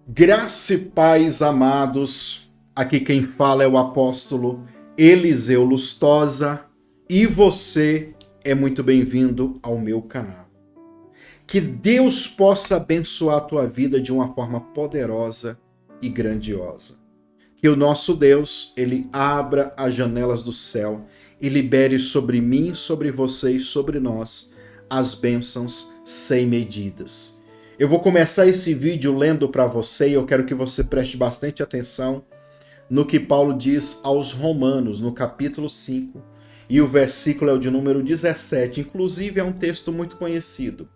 Graça e paz, amados. Aqui quem fala é o apóstolo Eliseu Lustosa e você é muito bem-vindo ao meu canal. Que Deus possa abençoar a tua vida de uma forma poderosa e grandiosa. Que o nosso Deus, ele abra as janelas do céu e libere sobre mim, sobre você e sobre nós as bênçãos sem medidas. Eu vou começar esse vídeo lendo para você e eu quero que você preste bastante atenção no que Paulo diz aos Romanos, no capítulo 5, e o versículo é o de número 17. Inclusive é um texto muito conhecido.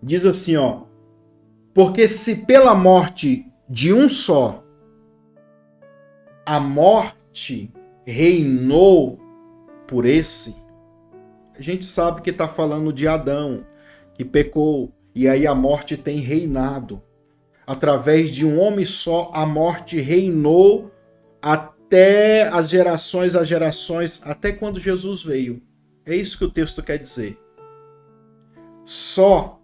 Diz assim, ó: porque se pela morte de um só a morte reinou por esse, a gente sabe que está falando de Adão, que pecou, e aí a morte tem reinado. Através de um homem só, a morte reinou até as gerações, até quando Jesus veio. É isso que o texto quer dizer. Só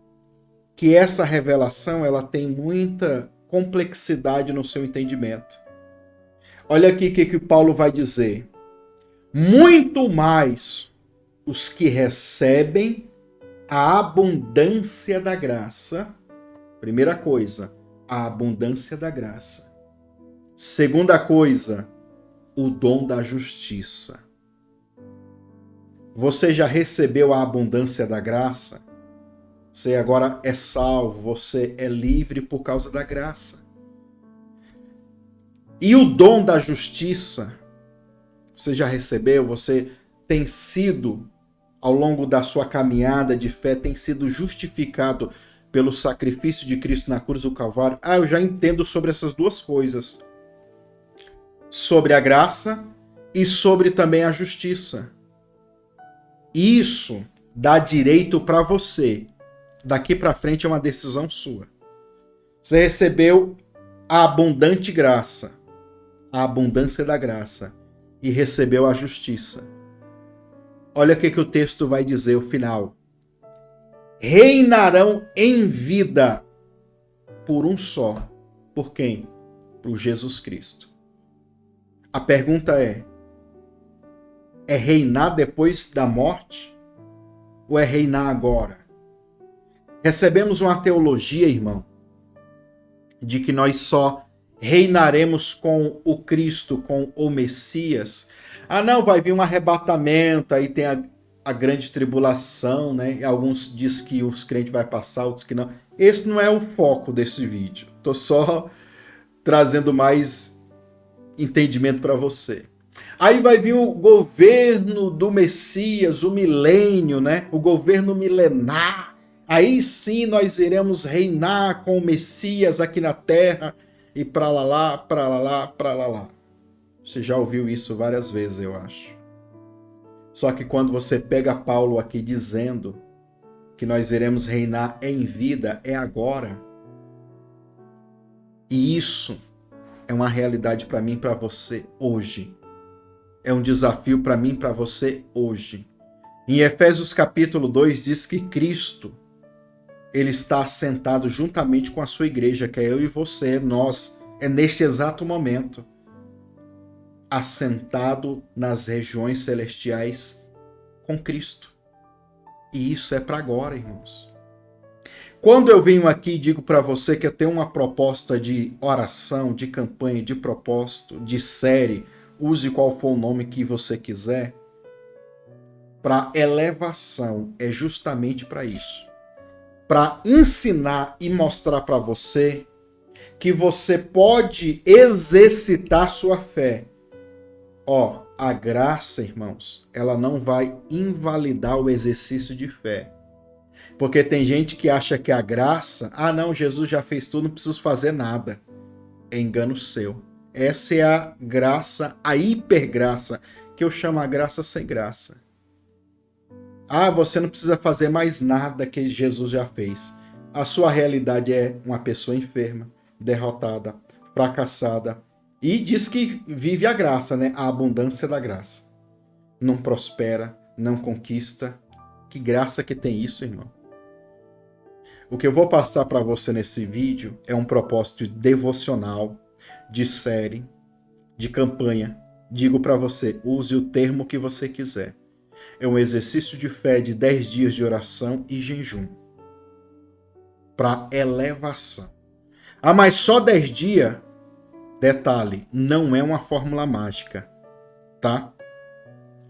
que essa revelação ela tem muita complexidade no seu entendimento. Olha aqui o que Paulo vai dizer. Muito mais os que recebem a abundância da graça. Primeira coisa, a abundância da graça. Segunda coisa, o dom da justiça. Você já recebeu a abundância da graça? Você agora é salvo, você é livre por causa da graça. E o dom da justiça, você já recebeu? Você tem sido, ao longo da sua caminhada de fé, tem sido justificado pelo sacrifício de Cristo na cruz do Calvário? Eu já entendo sobre essas duas coisas. Sobre a graça e sobre também a justiça. Isso dá direito para você. Daqui para frente é uma decisão sua. Você recebeu a abundante graça, a abundância da graça, e recebeu a justiça. Olha o que o texto vai dizer, o final. Reinarão em vida por um só. Por quem? Por Jesus Cristo. A pergunta é reinar depois da morte? Ou é reinar agora? Recebemos uma teologia, irmão, de que nós só reinaremos com o Cristo, com o Messias. Não, vai vir um arrebatamento, aí tem a grande tribulação, né? Alguns dizem que os crentes vão passar, outros que não. Esse não é o foco desse vídeo. Estou só trazendo mais entendimento para você. Aí vai vir o governo do Messias, o milênio, né? O governo milenar. Aí sim nós iremos reinar com o Messias aqui na terra e pra lá, pra lá, pra lá. Você já ouviu isso várias vezes, eu acho. Só que quando você pega Paulo aqui dizendo que nós iremos reinar em vida, é agora. E isso é uma realidade para mim e para você hoje. É um desafio para mim e para você hoje. Em Efésios capítulo 2 diz que Cristo, ele está assentado juntamente com a sua igreja, que é eu e você, nós, é neste exato momento, assentado nas regiões celestiais com Cristo. E isso é para agora, irmãos. Quando eu venho aqui e digo para você que eu tenho uma proposta de oração, de campanha, de propósito, de série, use qual for o nome que você quiser, para elevação, é justamente para isso. Para ensinar e mostrar para você que você pode exercitar sua fé. A graça, irmãos, ela não vai invalidar o exercício de fé. Porque tem gente que acha que a graça, não, Jesus já fez tudo, não preciso fazer nada. É engano seu. Essa é a graça, a hipergraça, que eu chamo a graça sem graça. Você não precisa fazer mais nada que Jesus já fez. A sua realidade é uma pessoa enferma, derrotada, fracassada. E diz que vive a graça, né? A abundância da graça. Não prospera, não conquista. Que graça que tem isso, irmão. O que eu vou passar para você nesse vídeo é um propósito devocional, de série, de campanha. Digo para você, use o termo que você quiser. É um exercício de fé de 10 dias de oração e jejum para elevação. Ah, mas só 10 dias? Detalhe, não é uma fórmula mágica, tá?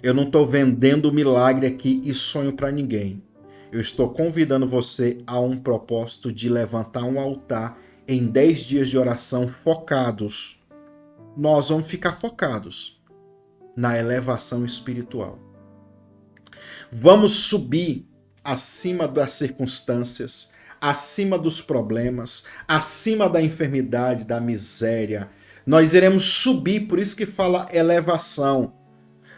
Eu não estou vendendo milagre aqui e sonho para ninguém. Eu estou convidando você a um propósito de levantar um altar em 10 dias de oração focados. Nós vamos ficar focados na elevação espiritual. Vamos subir acima das circunstâncias, acima dos problemas, acima da enfermidade, da miséria. Nós iremos subir, por isso que fala elevação.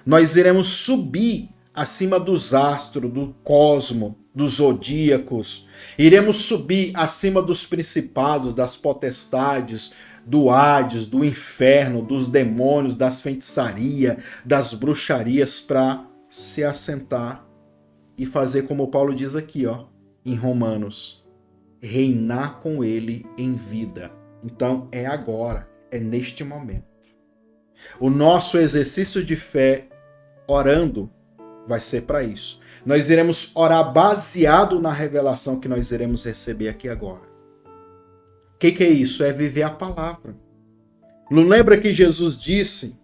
Nós iremos subir acima dos astros, do cosmo, dos zodíacos. Iremos subir acima dos principados, das potestades, do Hades, do inferno, dos demônios, das feitiçarias, das bruxarias, para se assentar e fazer como Paulo diz aqui, ó, em Romanos, reinar com ele em vida. Então é agora, é neste momento. O nosso exercício de fé orando vai ser para isso. Nós iremos orar baseado na revelação que nós iremos receber aqui agora. O que é isso? É viver a palavra. Não lembra que Jesus disse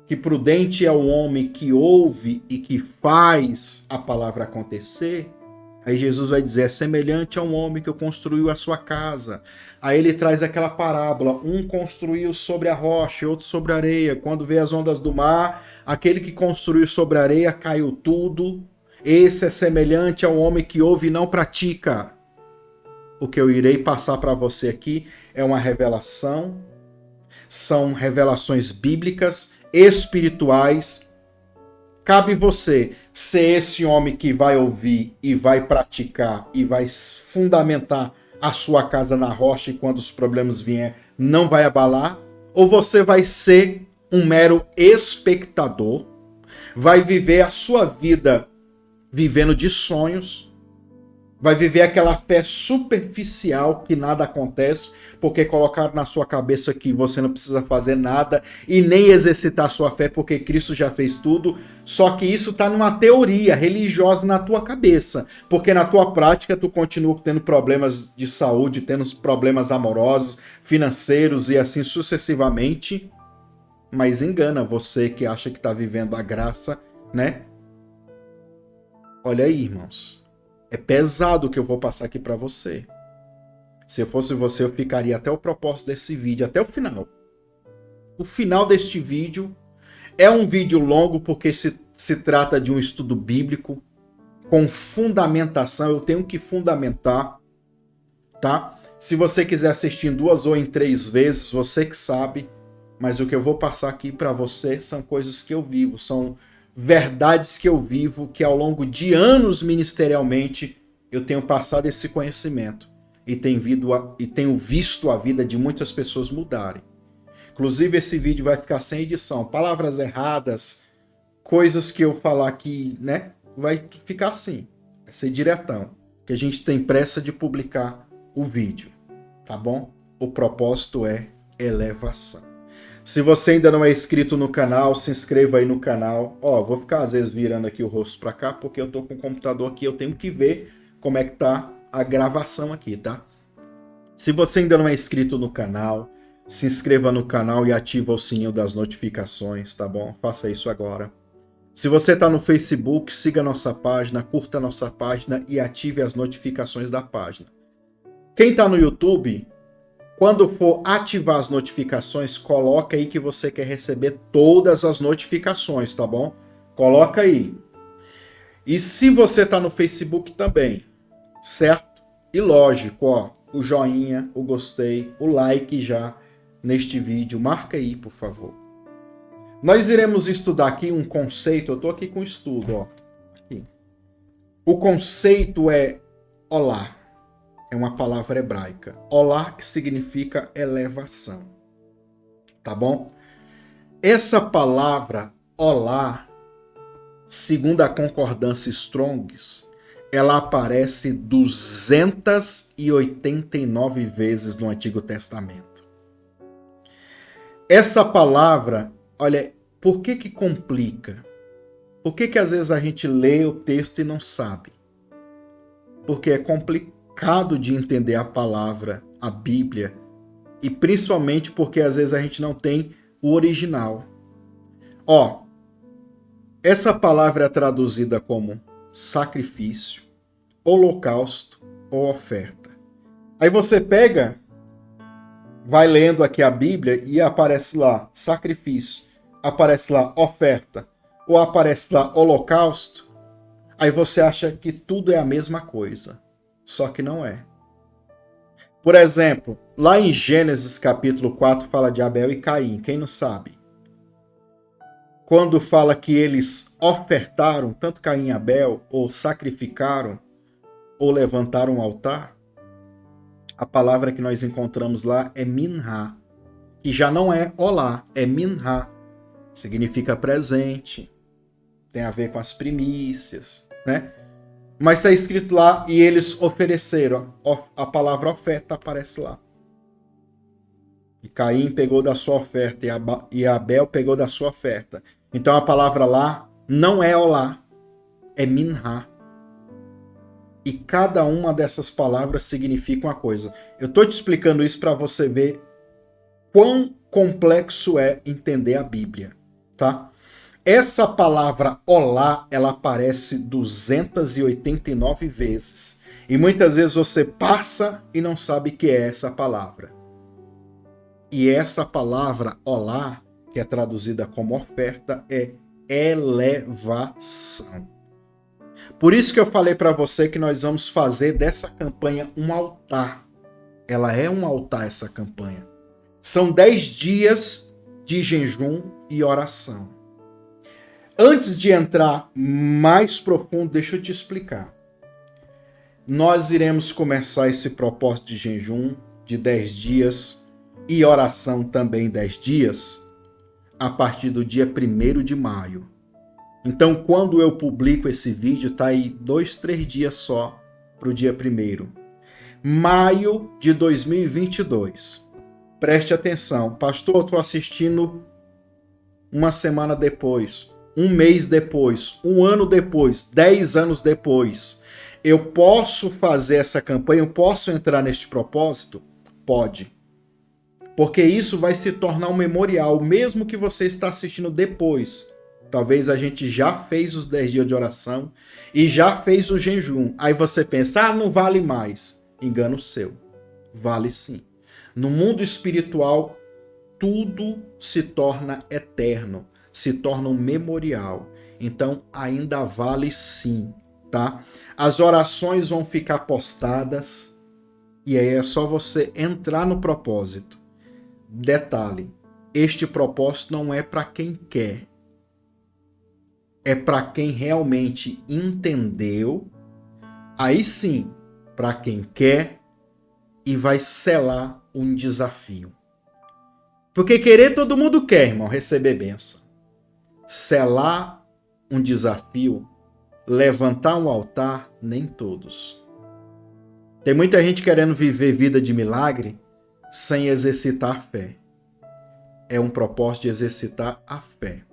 que prudente é o homem que ouve e que faz a palavra acontecer? Aí Jesus vai dizer, é semelhante a um homem que construiu a sua casa. Aí ele traz aquela parábola, um construiu sobre a rocha, outro sobre a areia. Quando vê as ondas do mar, aquele que construiu sobre a areia caiu tudo. Esse é semelhante a um homem que ouve e não pratica. O que eu irei passar para você aqui é uma revelação, são revelações bíblicas, espirituais. Cabe você ser esse homem que vai ouvir e vai praticar e vai fundamentar a sua casa na rocha e quando os problemas vierem não vai abalar? Ou você vai ser um mero espectador, vai viver a sua vida vivendo de sonhos, vai viver aquela fé superficial que nada acontece, porque colocaram na sua cabeça que você não precisa fazer nada e nem exercitar sua fé porque Cristo já fez tudo, só que isso está numa teoria religiosa na tua cabeça, porque na tua prática tu continua tendo problemas de saúde, tendo problemas amorosos, financeiros e assim sucessivamente, mas engana você que acha que está vivendo a graça, né? Olha aí, irmãos, é pesado o que eu vou passar aqui para você. Se eu fosse você, eu ficaria até o propósito desse vídeo, até o final. O final deste vídeo é um vídeo longo porque se trata de um estudo bíblico com fundamentação. Eu tenho que fundamentar, tá? Se você quiser assistir em 2 ou em 3 vezes, você que sabe. Mas o que eu vou passar aqui para você são coisas que eu vivo, são verdades que eu vivo, que ao longo de anos ministerialmente eu tenho passado esse conhecimento e tenho visto a vida de muitas pessoas mudarem. Inclusive esse vídeo vai ficar sem edição, palavras erradas, coisas que eu falar aqui, né, vai ficar assim, vai ser diretão, que a gente tem pressa de publicar o vídeo, tá bom? O propósito é elevação. Se você ainda não é inscrito no canal, se inscreva aí no canal. Ó, vou ficar às vezes virando aqui o rosto para cá, porque eu tô com o computador aqui, eu tenho que ver como é que tá a gravação aqui, tá? Se você ainda não é inscrito no canal, se inscreva no canal e ativa o sininho das notificações, tá bom? Faça isso agora. Se você tá no Facebook, siga nossa página, curta nossa página e ative as notificações da página. Quem tá no YouTube, quando for ativar as notificações, coloca aí que você quer receber todas as notificações, tá bom? Coloca aí. E se você tá no Facebook também, certo? E lógico, ó, o joinha, o gostei, o like já neste vídeo, marca aí, por favor. Nós iremos estudar aqui um conceito, eu tô aqui com estudo, ó. Aqui. O conceito é olá. É uma palavra hebraica. Olá, que significa elevação. Tá bom? Essa palavra olá, segundo a concordância Strongs, ela aparece 289 vezes no Antigo Testamento. Essa palavra, olha, por que complica? Por que às vezes a gente lê o texto e não sabe? Porque é complicado de entender a palavra, a Bíblia, e principalmente porque às vezes a gente não tem o original. Ó, essa palavra é traduzida como sacrifício, holocausto ou oferta. Aí você pega, vai lendo aqui a Bíblia e aparece lá sacrifício, aparece lá oferta, ou aparece lá holocausto. Aí você acha que tudo é a mesma coisa, só que não é. Por exemplo, lá em Gênesis capítulo 4 fala de Abel e Caim, quem não sabe? Quando fala que eles ofertaram, tanto Caim e Abel, ou sacrificaram, ou levantaram um altar, a palavra que nós encontramos lá é minhá, que já não é olá, é minhá. Significa presente, tem a ver com as primícias, né? Mas está escrito lá, e eles ofereceram, a palavra oferta aparece lá. E Caim pegou da sua oferta, e Abel pegou da sua oferta. Então a palavra lá não é olá, é minhá. E cada uma dessas palavras significa uma coisa. Eu estou te explicando isso para você ver quão complexo é entender a Bíblia, tá? Essa palavra olá, ela aparece 289 vezes. E muitas vezes você passa e não sabe o que é essa palavra. E essa palavra olá, que é traduzida como oferta, é elevação. Por isso que eu falei para você que nós vamos fazer dessa campanha um altar. Ela é um altar, essa campanha. São 10 dias de jejum e oração. Antes de entrar mais profundo, deixa eu te explicar. Nós iremos começar esse propósito de jejum de 10 dias e oração também 10 dias a partir do dia 1º de maio. Então, quando eu publico esse vídeo, tá aí 2, 3 dias só para o dia 1º. Maio de 2022. Preste atenção. Pastor, eu estou assistindo uma semana depois, um mês depois, um ano depois, 10 anos depois. Eu posso fazer essa campanha? Eu posso entrar neste propósito? Pode. Porque isso vai se tornar um memorial, mesmo que você está assistindo depois. Talvez a gente já fez os 10 dias de oração e já fez o jejum. Aí você pensa, não vale mais. Engano seu. Vale sim. No mundo espiritual, tudo se torna eterno, se torna um memorial. Então, ainda vale sim, tá? As orações vão ficar postadas e aí é só você entrar no propósito. Detalhe, este propósito não é para quem quer. É para quem realmente entendeu, aí sim, para quem quer e vai selar um desafio. Porque querer todo mundo quer, irmão, receber bênção. Selar um desafio, levantar um altar, nem todos. Tem muita gente querendo viver vida de milagre sem exercitar a fé. É um propósito de exercitar a fé.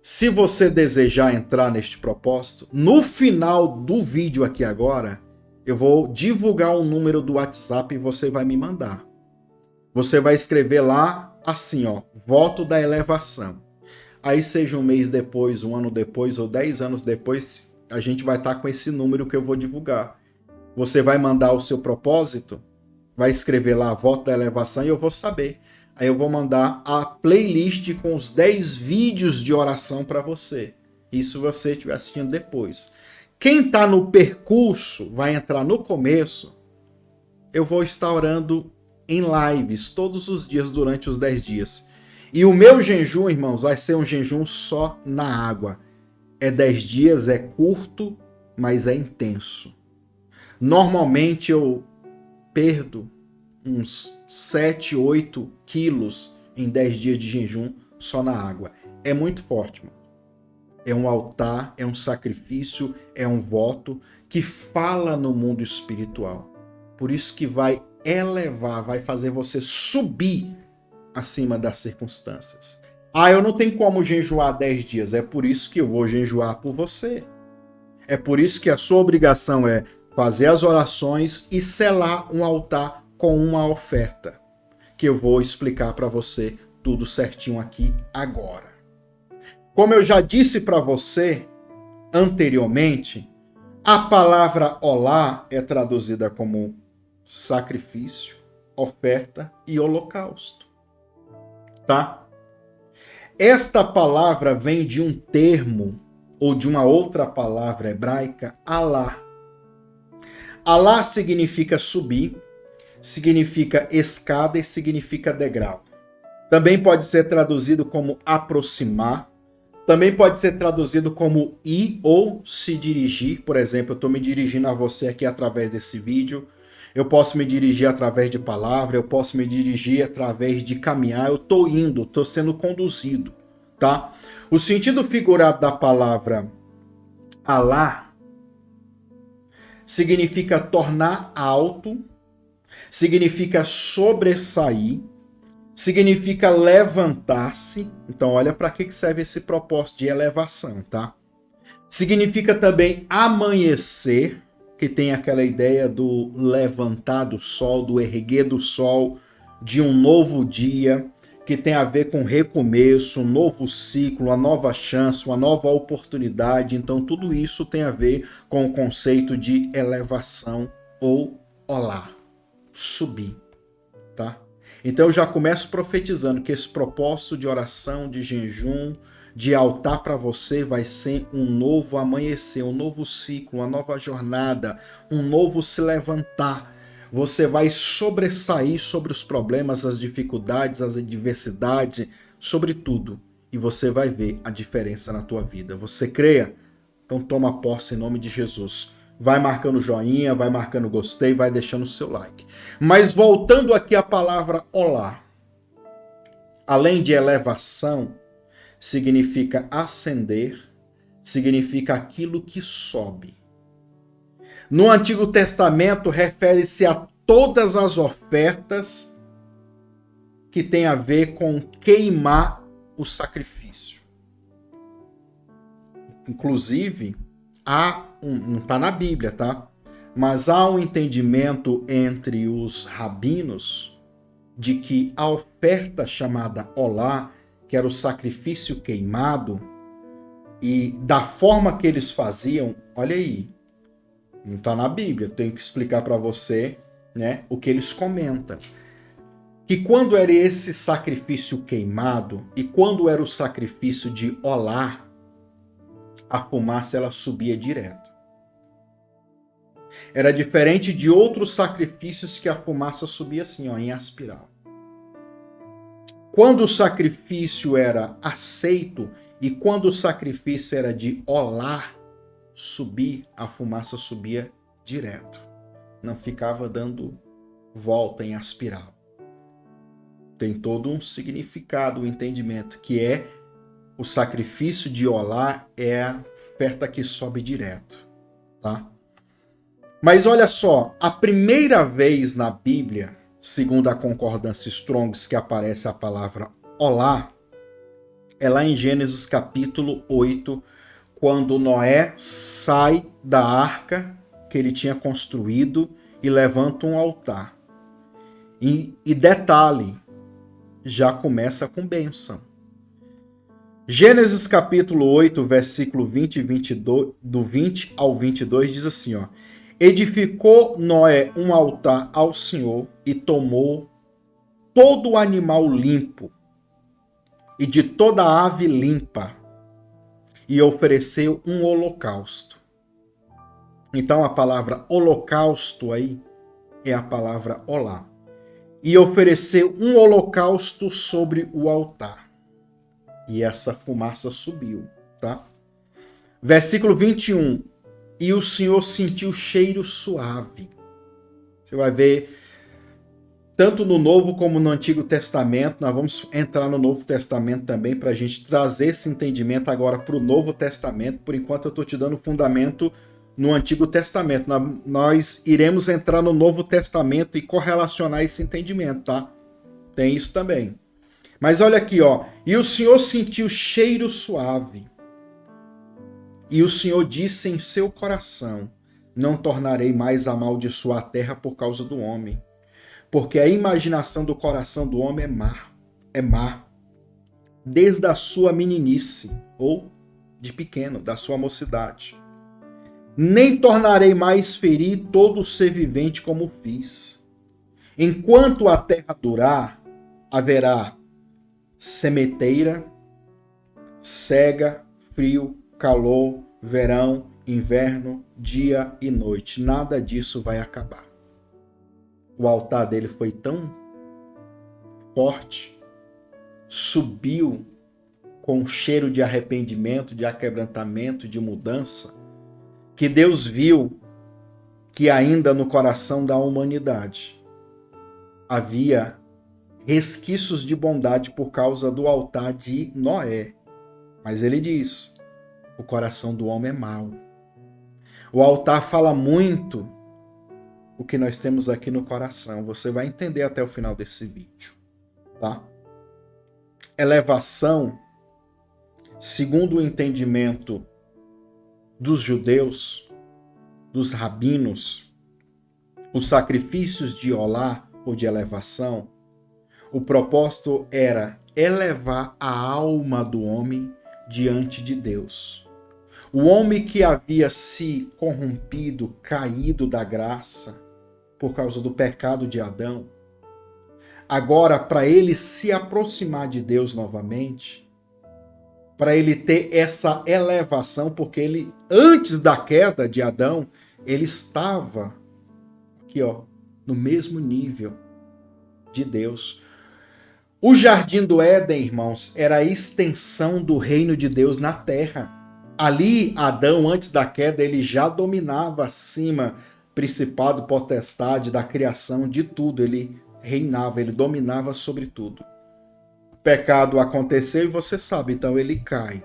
Se você desejar entrar neste propósito, no final do vídeo aqui agora, eu vou divulgar um número do WhatsApp e você vai me mandar. Você vai escrever lá assim, ó, voto da elevação. Aí seja um mês depois, um ano depois ou 10 anos depois, a gente vai estar com esse número que eu vou divulgar. Você vai mandar o seu propósito, vai escrever lá voto da elevação e eu vou saber. Aí eu vou mandar a playlist com os 10 vídeos de oração para você. Isso você estiver assistindo depois. Quem está no percurso, vai entrar no começo, eu vou estar orando em lives todos os dias durante os 10 dias. E o meu jejum, irmãos, vai ser um jejum só na água. É 10 dias, é curto, mas é intenso. Normalmente eu perdo uns 7, 8 quilos em 10 dias de jejum só na água. É muito forte, mano. É um altar, é um sacrifício, é um voto que fala no mundo espiritual. Por isso que vai elevar, vai fazer você subir acima das circunstâncias. Ah, eu não tenho como jejuar 10 dias. É por isso que eu vou jejuar por você. É por isso que a sua obrigação é fazer as orações e selar um altar com uma oferta, que eu vou explicar para você tudo certinho aqui agora. Como eu já disse para você anteriormente, a palavra olá é traduzida como sacrifício, oferta e holocausto. Tá? Esta palavra vem de um termo ou de uma outra palavra hebraica, alá. Alá significa subir, significa escada e significa degrau. Também pode ser traduzido como aproximar, também pode ser traduzido como ir ou se dirigir. Por exemplo, eu estou me dirigindo a você aqui através desse vídeo. Eu posso me dirigir através de palavra, eu posso me dirigir através de caminhar. Eu estou indo, estou sendo conduzido, tá? O sentido figurado da palavra alá significa tornar alto, significa sobressair, significa levantar-se. Então, olha para que serve esse propósito de elevação, tá? Significa também amanhecer, que tem aquela ideia do levantar do sol, do erguer do sol, de um novo dia, que tem a ver com recomeço, um novo ciclo, uma nova chance, uma nova oportunidade. Então, tudo isso tem a ver com o conceito de elevação ou olá, subir, tá? Então, eu já começo profetizando que esse propósito de oração, de jejum, de altar para você vai ser um novo amanhecer, um novo ciclo, uma nova jornada, um novo se levantar. Você vai sobressair sobre os problemas, as dificuldades, as adversidades, sobre tudo. E você vai ver a diferença na tua vida. Você creia? Então toma posse em nome de Jesus. Vai marcando joinha, vai marcando gostei, vai deixando o seu like. Mas voltando aqui à palavra olá. Além de elevação, significa ascender, significa aquilo que sobe. No Antigo Testamento, refere-se a todas as ofertas que tem a ver com queimar o sacrifício. Inclusive, não está na Bíblia, tá? Mas há um entendimento entre os rabinos de que a oferta chamada olá, que era o sacrifício queimado, e da forma que eles faziam, olha aí, não está na Bíblia, eu tenho que explicar para você, né, o que eles comentam. Que quando era esse sacrifício queimado e quando era o sacrifício de olá, a fumaça ela subia direto. Era diferente de outros sacrifícios que a fumaça subia assim, ó, em espiral. Quando o sacrifício era aceito e quando o sacrifício era de olá, subir, a fumaça subia direto. Não ficava dando volta em espiral. Tem todo um significado, um entendimento, que é o sacrifício de olá é a oferta que sobe direto, tá? Mas olha só, a primeira vez na Bíblia, segundo a concordância Strong's, que aparece a palavra olá, é lá em Gênesis capítulo 8, quando Noé sai da arca que ele tinha construído e levanta um altar. E detalhe, já começa com bênção. Gênesis capítulo 8, versículo 20 e 22, do 20 ao 22, diz assim, ó: edificou Noé um altar ao Senhor e tomou todo o animal limpo e de toda a ave limpa e ofereceu um holocausto. Então a palavra holocausto aí é a palavra olá. E ofereceu um holocausto sobre o altar. E essa fumaça subiu, tá? Versículo 21. E o Senhor sentiu cheiro suave. Você vai ver tanto no Novo como no Antigo Testamento. Nós vamos entrar no Novo Testamento também para a gente trazer esse entendimento agora para o Novo Testamento. Por enquanto eu estou te dando fundamento no Antigo Testamento. Nós iremos entrar no Novo Testamento e correlacionar esse entendimento, tá? Tem isso também. Mas olha aqui, ó. E o Senhor sentiu cheiro suave. E o Senhor disse em seu coração: não tornarei mais a amaldiçoar a terra por causa do homem, porque a imaginação do coração do homem é má, desde a sua meninice, ou de pequeno, da sua mocidade. Nem tornarei mais ferir todo ser vivente como fiz. Enquanto a terra durar, haverá sementeira, cega, frio, calor, verão, inverno, dia e noite. Nada disso vai acabar. O altar dele foi tão forte, subiu com um cheiro de arrependimento, de aquebrantamento, de mudança, que Deus viu que ainda no coração da humanidade havia resquícios de bondade por causa do altar de Noé. Mas ele diz: o coração do homem é mau. O altar fala muito o que nós temos aqui no coração. Você vai entender até o final desse vídeo, tá? Elevação, segundo o entendimento dos judeus, dos rabinos, os sacrifícios de olá ou de elevação, o propósito era elevar a alma do homem diante de Deus. O homem que havia se corrompido, caído da graça por causa do pecado de Adão, agora, para ele se aproximar de Deus novamente, para ele ter essa elevação, porque ele, antes da queda de Adão, ele estava aqui, ó, no mesmo nível de Deus. O jardim do Éden, irmãos, era a extensão do reino de Deus na terra. Ali, Adão, antes da queda, ele já dominava acima, principado, potestade, da criação, de tudo. Ele reinava, ele dominava sobre tudo. O pecado aconteceu e você sabe, então ele cai.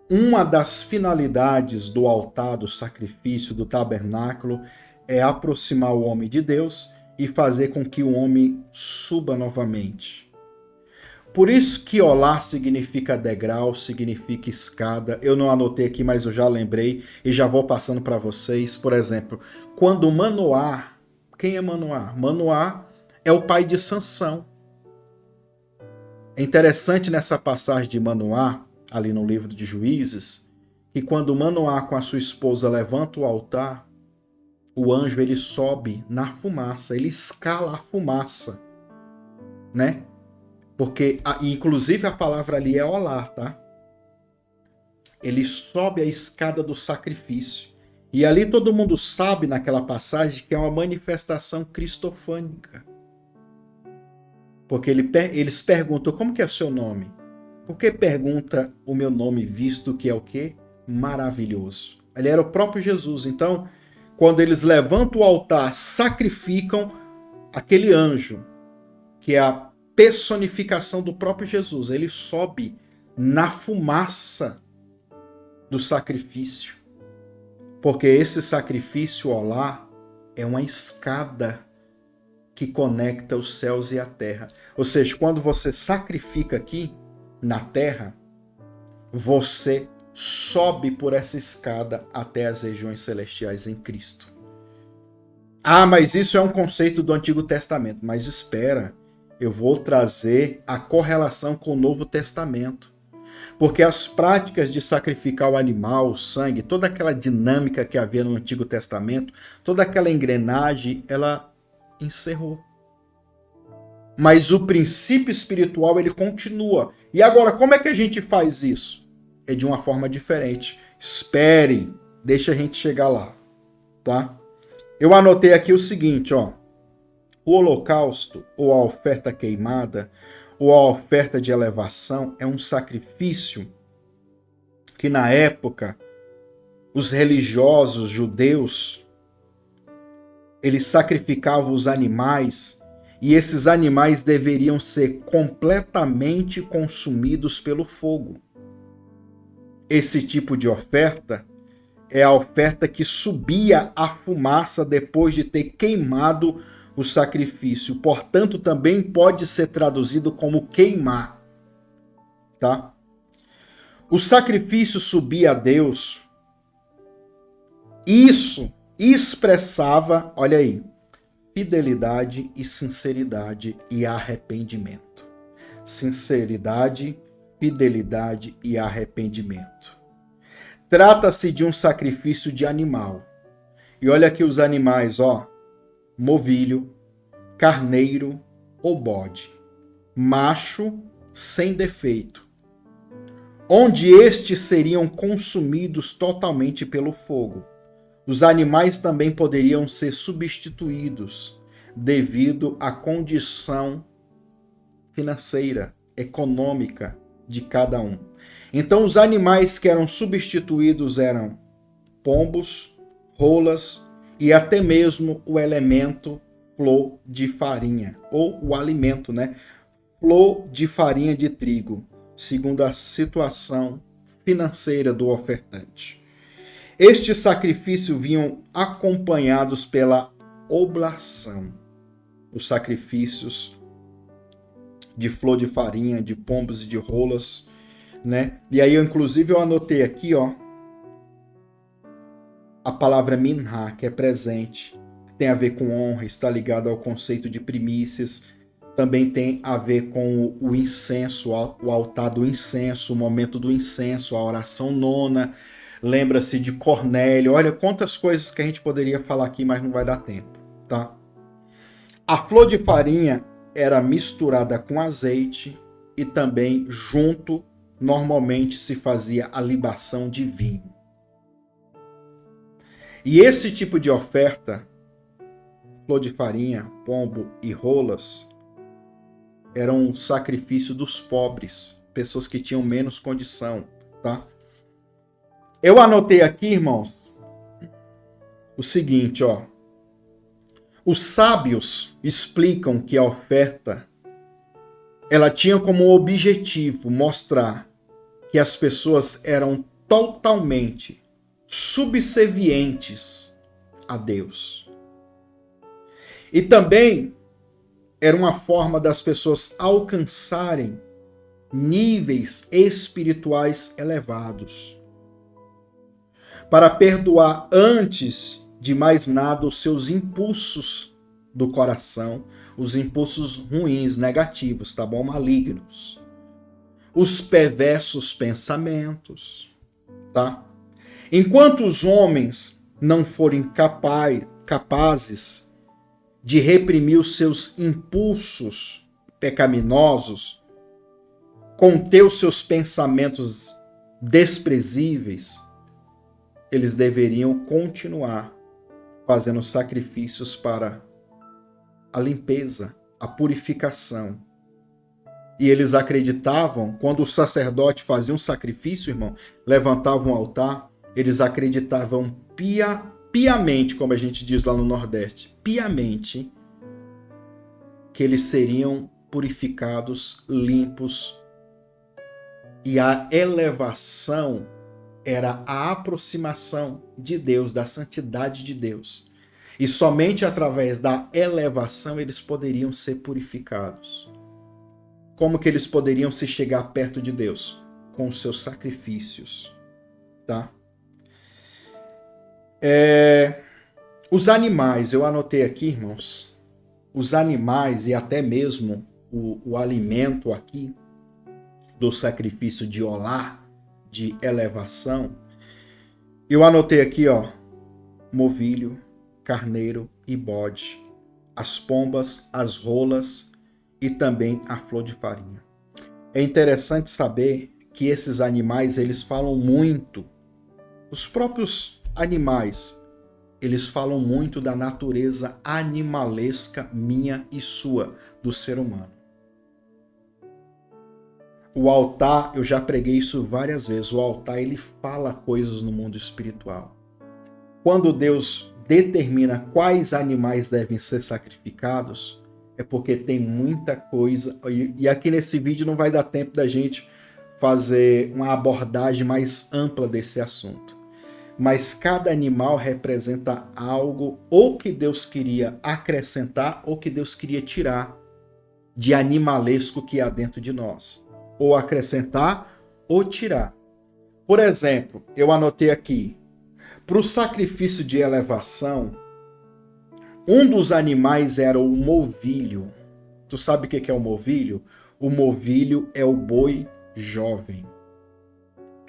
Uma das finalidades do altar, do sacrifício, do tabernáculo, é aproximar o homem de Deus e fazer com que o homem suba novamente. Por isso que olá significa degrau, significa escada. Eu não anotei aqui, mas eu já lembrei e já vou passando para vocês. Por exemplo, quando Manoá, quem é Manoá? Manoá é o pai de Sansão. É interessante nessa passagem de Manoá, ali no livro de Juízes, que quando Manoá com a sua esposa levanta o altar, o anjo ele sobe na fumaça, ele escala a fumaça, né? Porque, inclusive a palavra ali é olá, tá? Ele sobe a escada do sacrifício. E ali todo mundo sabe naquela passagem que é uma manifestação cristofânica. Porque eles perguntam, como que é o seu nome? Por que pergunta o meu nome, visto que é o quê? Maravilhoso. Ele era o próprio Jesus. Então, quando eles levantam o altar, sacrificam aquele anjo, que é a personificação do próprio Jesus. Ele sobe na fumaça do sacrifício. Porque esse sacrifício, olá, é uma escada que conecta os céus e a terra. Ou seja, quando você sacrifica aqui na terra, você sobe por essa escada até as regiões celestiais em Cristo. Ah, mas isso é um conceito do Antigo Testamento. Mas espera, eu vou trazer a correlação com o Novo Testamento. Porque as práticas de sacrificar o animal, o sangue, toda aquela dinâmica que havia no Antigo Testamento, toda aquela engrenagem, ela encerrou. Mas o princípio espiritual, ele continua. E agora, como é que a gente faz isso? É de uma forma diferente. Espere, deixa a gente chegar lá, tá? Eu anotei aqui o seguinte, ó. O holocausto, ou a oferta queimada, ou a oferta de elevação, é um sacrifício que na época os religiosos judeus, eles sacrificavam os animais e esses animais deveriam ser completamente consumidos pelo fogo. Esse tipo de oferta é a oferta que subia a fumaça depois de ter queimado o sacrifício. Portanto, também pode ser traduzido como queimar, tá? O sacrifício subia a Deus. Isso expressava, olha aí, fidelidade e sinceridade e arrependimento. Sinceridade, fidelidade e arrependimento. Trata-se de um sacrifício de animal. E olha aqui os animais, ó. Novilho, carneiro ou bode. Macho sem defeito. Onde estes seriam consumidos totalmente pelo fogo. Os animais também poderiam ser substituídos devido à condição financeira, econômica de cada um. Então, os animais que eram substituídos eram pombos, rolas e até mesmo o elemento flor de farinha, ou o alimento, né? Flor de farinha de trigo, segundo a situação financeira do ofertante. Estes sacrifícios vinham acompanhados pela oblação, os sacrifícios de flor de farinha, de pombos e de rolas, né? E aí, inclusive, eu anotei aqui, ó, a palavra minhá, que é presente, tem a ver com honra, está ligado ao conceito de primícias, também tem a ver com o incenso, o altar do incenso, o momento do incenso, a oração nona, lembra-se de Cornélio, olha quantas coisas que a gente poderia falar aqui, mas não vai dar tempo, tá? A flor de farinha era misturada com azeite e também junto, normalmente se fazia a libação de vinho. E esse tipo de oferta, flor de farinha, pombo e rolas, era um sacrifício dos pobres, pessoas que tinham menos condição, tá? Eu anotei aqui, irmãos, o seguinte, ó. Os sábios explicam que a oferta, ela tinha como objetivo mostrar que as pessoas eram totalmente subservientes a Deus. E também era uma forma das pessoas alcançarem níveis espirituais elevados, para perdoar antes de mais nada os seus impulsos do coração, os impulsos ruins, negativos, tá bom? Malignos. Os perversos pensamentos, tá? Enquanto os homens não forem capazes de reprimir os seus impulsos pecaminosos, conter os seus pensamentos desprezíveis, eles deveriam continuar fazendo sacrifícios para a limpeza, a purificação. E eles acreditavam, quando o sacerdote fazia um sacrifício, irmão, levantava um altar, eles acreditavam piamente, como a gente diz lá no Nordeste, piamente, que eles seriam purificados, limpos, e a elevação era a aproximação de Deus, da santidade de Deus. E somente através da elevação eles poderiam ser purificados. Como que eles poderiam se chegar perto de Deus? Com os seus sacrifícios, tá? Os animais, eu anotei aqui, irmãos, os animais e até mesmo o alimento aqui do sacrifício de olá, de elevação, eu anotei aqui, ó, novilho, carneiro e bode, as pombas, as rolas e também a flor de farinha. É interessante saber que esses animais, eles falam muito, os próprios animais, eles falam muito da natureza animalesca minha e sua, do ser humano. O altar, eu já preguei isso várias vezes, o altar ele fala coisas no mundo espiritual. Quando Deus determina quais animais devem ser sacrificados, é porque tem muita coisa. E aqui nesse vídeo não vai dar tempo da gente fazer uma abordagem mais ampla desse assunto. Mas cada animal representa algo ou que Deus queria acrescentar ou que Deus queria tirar de animalesco que há dentro de nós. Ou acrescentar ou tirar. Por exemplo, eu anotei aqui, para o sacrifício de elevação, um dos animais era o novilho. Tu sabe o que é o novilho? O novilho é o boi jovem.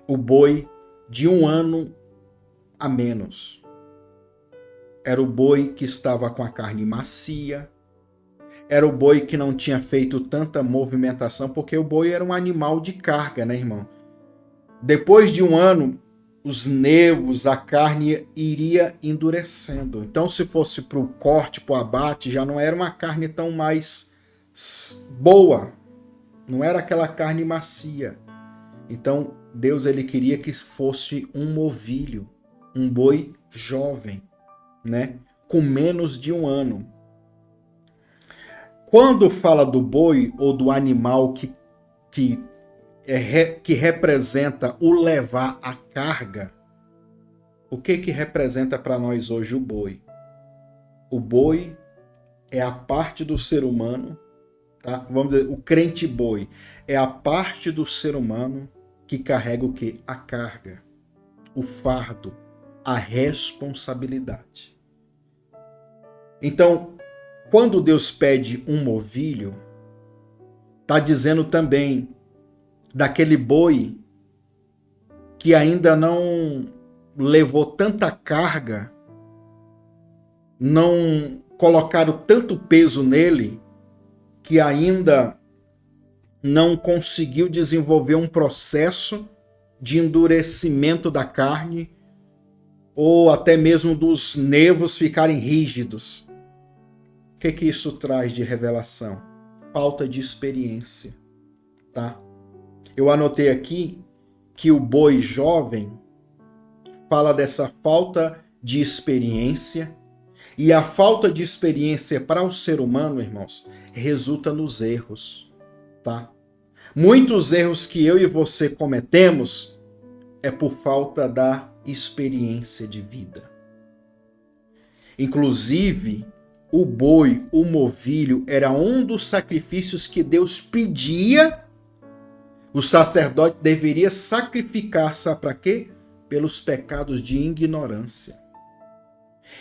O boi de 1 ano a menos. Era o boi que estava com a carne macia. Era o boi que não tinha feito tanta movimentação, porque o boi era um animal de carga, né, irmão? Depois de 1 ano, os nervos, a carne iria endurecendo. Então, se fosse para o corte, para o abate, já não era uma carne tão mais boa. Não era aquela carne macia. Então, Deus ele queria que fosse um novilho, um boi jovem, né? Com menos de 1 ano. Quando fala do boi ou do animal que representa o levar a carga, o que representa para nós hoje o boi? O boi é a parte do ser humano, tá? Vamos dizer, o crente boi é a parte do ser humano que carrega o quê? A carga, o fardo, a responsabilidade. Então, quando Deus pede um novilho, está dizendo também daquele boi que ainda não levou tanta carga, não colocaram tanto peso nele, que ainda não conseguiu desenvolver um processo de endurecimento da carne ou até mesmo dos nervos ficarem rígidos. O que isso traz de revelação? Falta de experiência, tá? Eu anotei aqui que o boi jovem fala dessa falta de experiência, e a falta de experiência para o ser humano, irmãos, resulta nos erros, tá? Muitos erros que eu e você cometemos é por falta da experiência de vida. Inclusive, o boi, o novilho, era um dos sacrifícios que Deus pedia. O sacerdote deveria sacrificar, sabe para quê? Pelos pecados de ignorância.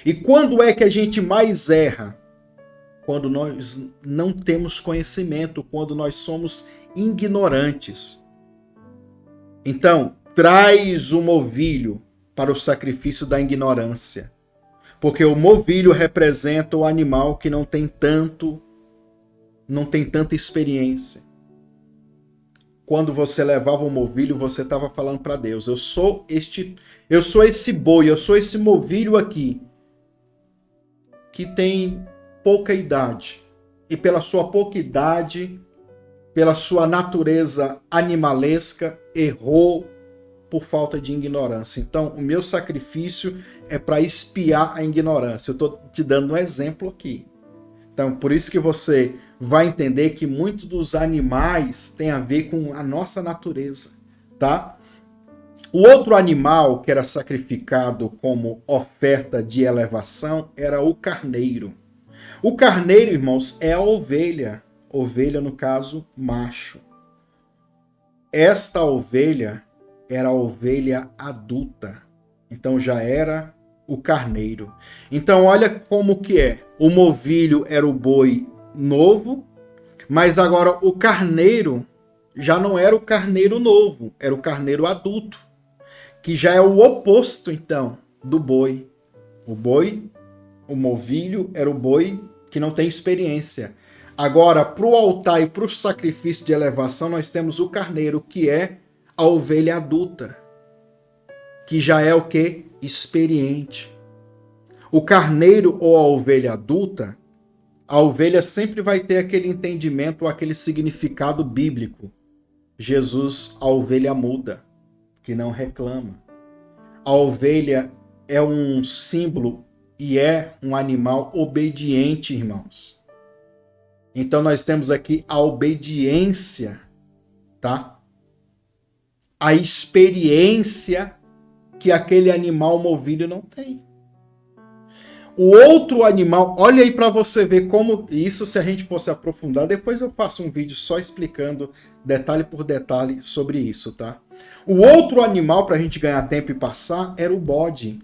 E quando é que a gente mais erra? Quando nós não temos conhecimento, quando nós somos ignorantes. Então, traz o novilho para o sacrifício da ignorância. Porque o novilho representa o animal que não tem tanta experiência. Quando você levava o novilho, você estava falando para Deus, eu sou esse boi, eu sou esse novilho aqui, que tem pouca idade. E pela sua pouca idade, pela sua natureza animalesca, errou por falta de ignorância. Então, o meu sacrifício é para expiar a ignorância. Eu estou te dando um exemplo aqui. Então, por isso que você vai entender que muitos dos animais tem a ver com a nossa natureza, tá? O outro animal que era sacrificado como oferta de elevação era o carneiro. O carneiro, irmãos, é a ovelha. Ovelha, no caso, macho. Esta ovelha era a ovelha adulta. Então já era o carneiro. Então olha como que é. O novilho era o boi novo, mas agora o carneiro já não era o carneiro novo, era o carneiro adulto, que já é o oposto então do boi. O novilho era o boi que não tem experiência. Agora, para o altar e para o sacrifício de elevação, nós temos o carneiro, que é a ovelha adulta, que já é o que? Experiente. O carneiro ou a ovelha adulta, a ovelha sempre vai ter aquele entendimento, aquele significado bíblico. Jesus, a ovelha muda, que não reclama. A ovelha é um símbolo e é um animal obediente, irmãos. Então nós temos aqui a obediência, tá? A experiência que aquele animal movido não tem. O outro animal, olha aí para você ver como isso, se a gente fosse aprofundar, depois eu faço um vídeo só explicando detalhe por detalhe sobre isso, tá? O outro animal, para a gente ganhar tempo e passar, era o bode.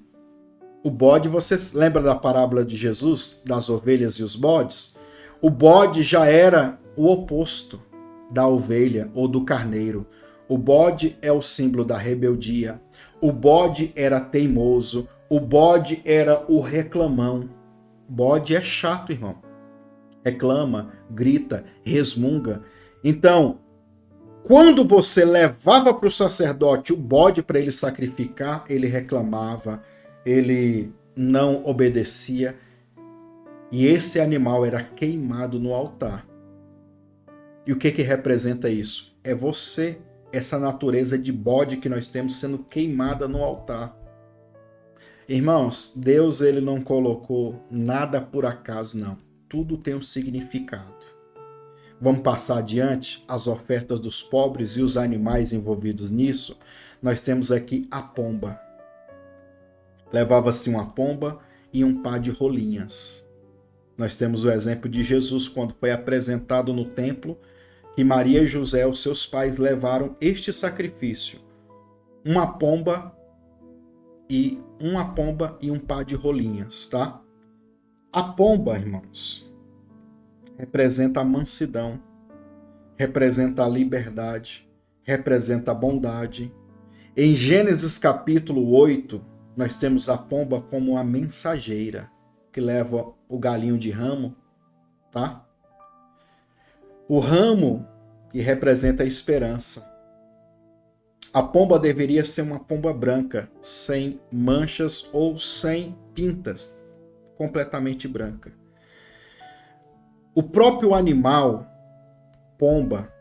O bode, você lembra da parábola de Jesus, das ovelhas e os bodes? O bode já era o oposto da ovelha ou do carneiro. O bode é o símbolo da rebeldia. O bode era teimoso. O bode era o reclamão. Bode é chato, irmão. Reclama, grita, resmunga. Então, quando você levava para o sacerdote o bode para ele sacrificar, ele reclamava, ele não obedecia. E esse animal era queimado no altar. E o que representa isso? É você, essa natureza de bode que nós temos sendo queimada no altar. Irmãos, Deus ele não colocou nada por acaso, não. Tudo tem um significado. Vamos passar adiante as ofertas dos pobres e os animais envolvidos nisso. Nós temos aqui a pomba. Levava-se uma pomba e um par de rolinhas. Nós temos o exemplo de Jesus quando foi apresentado no templo, que Maria e José, os seus pais, levaram este sacrifício. Uma pomba e um par de rolinhas, tá? A pomba, irmãos, representa a mansidão, representa a liberdade, representa a bondade. Em Gênesis capítulo 8, nós temos a pomba como a mensageira, que leva o galinho de ramo, tá? O ramo que representa a esperança. A pomba deveria ser uma pomba branca, sem manchas ou sem pintas, completamente branca. O próprio animal, pomba,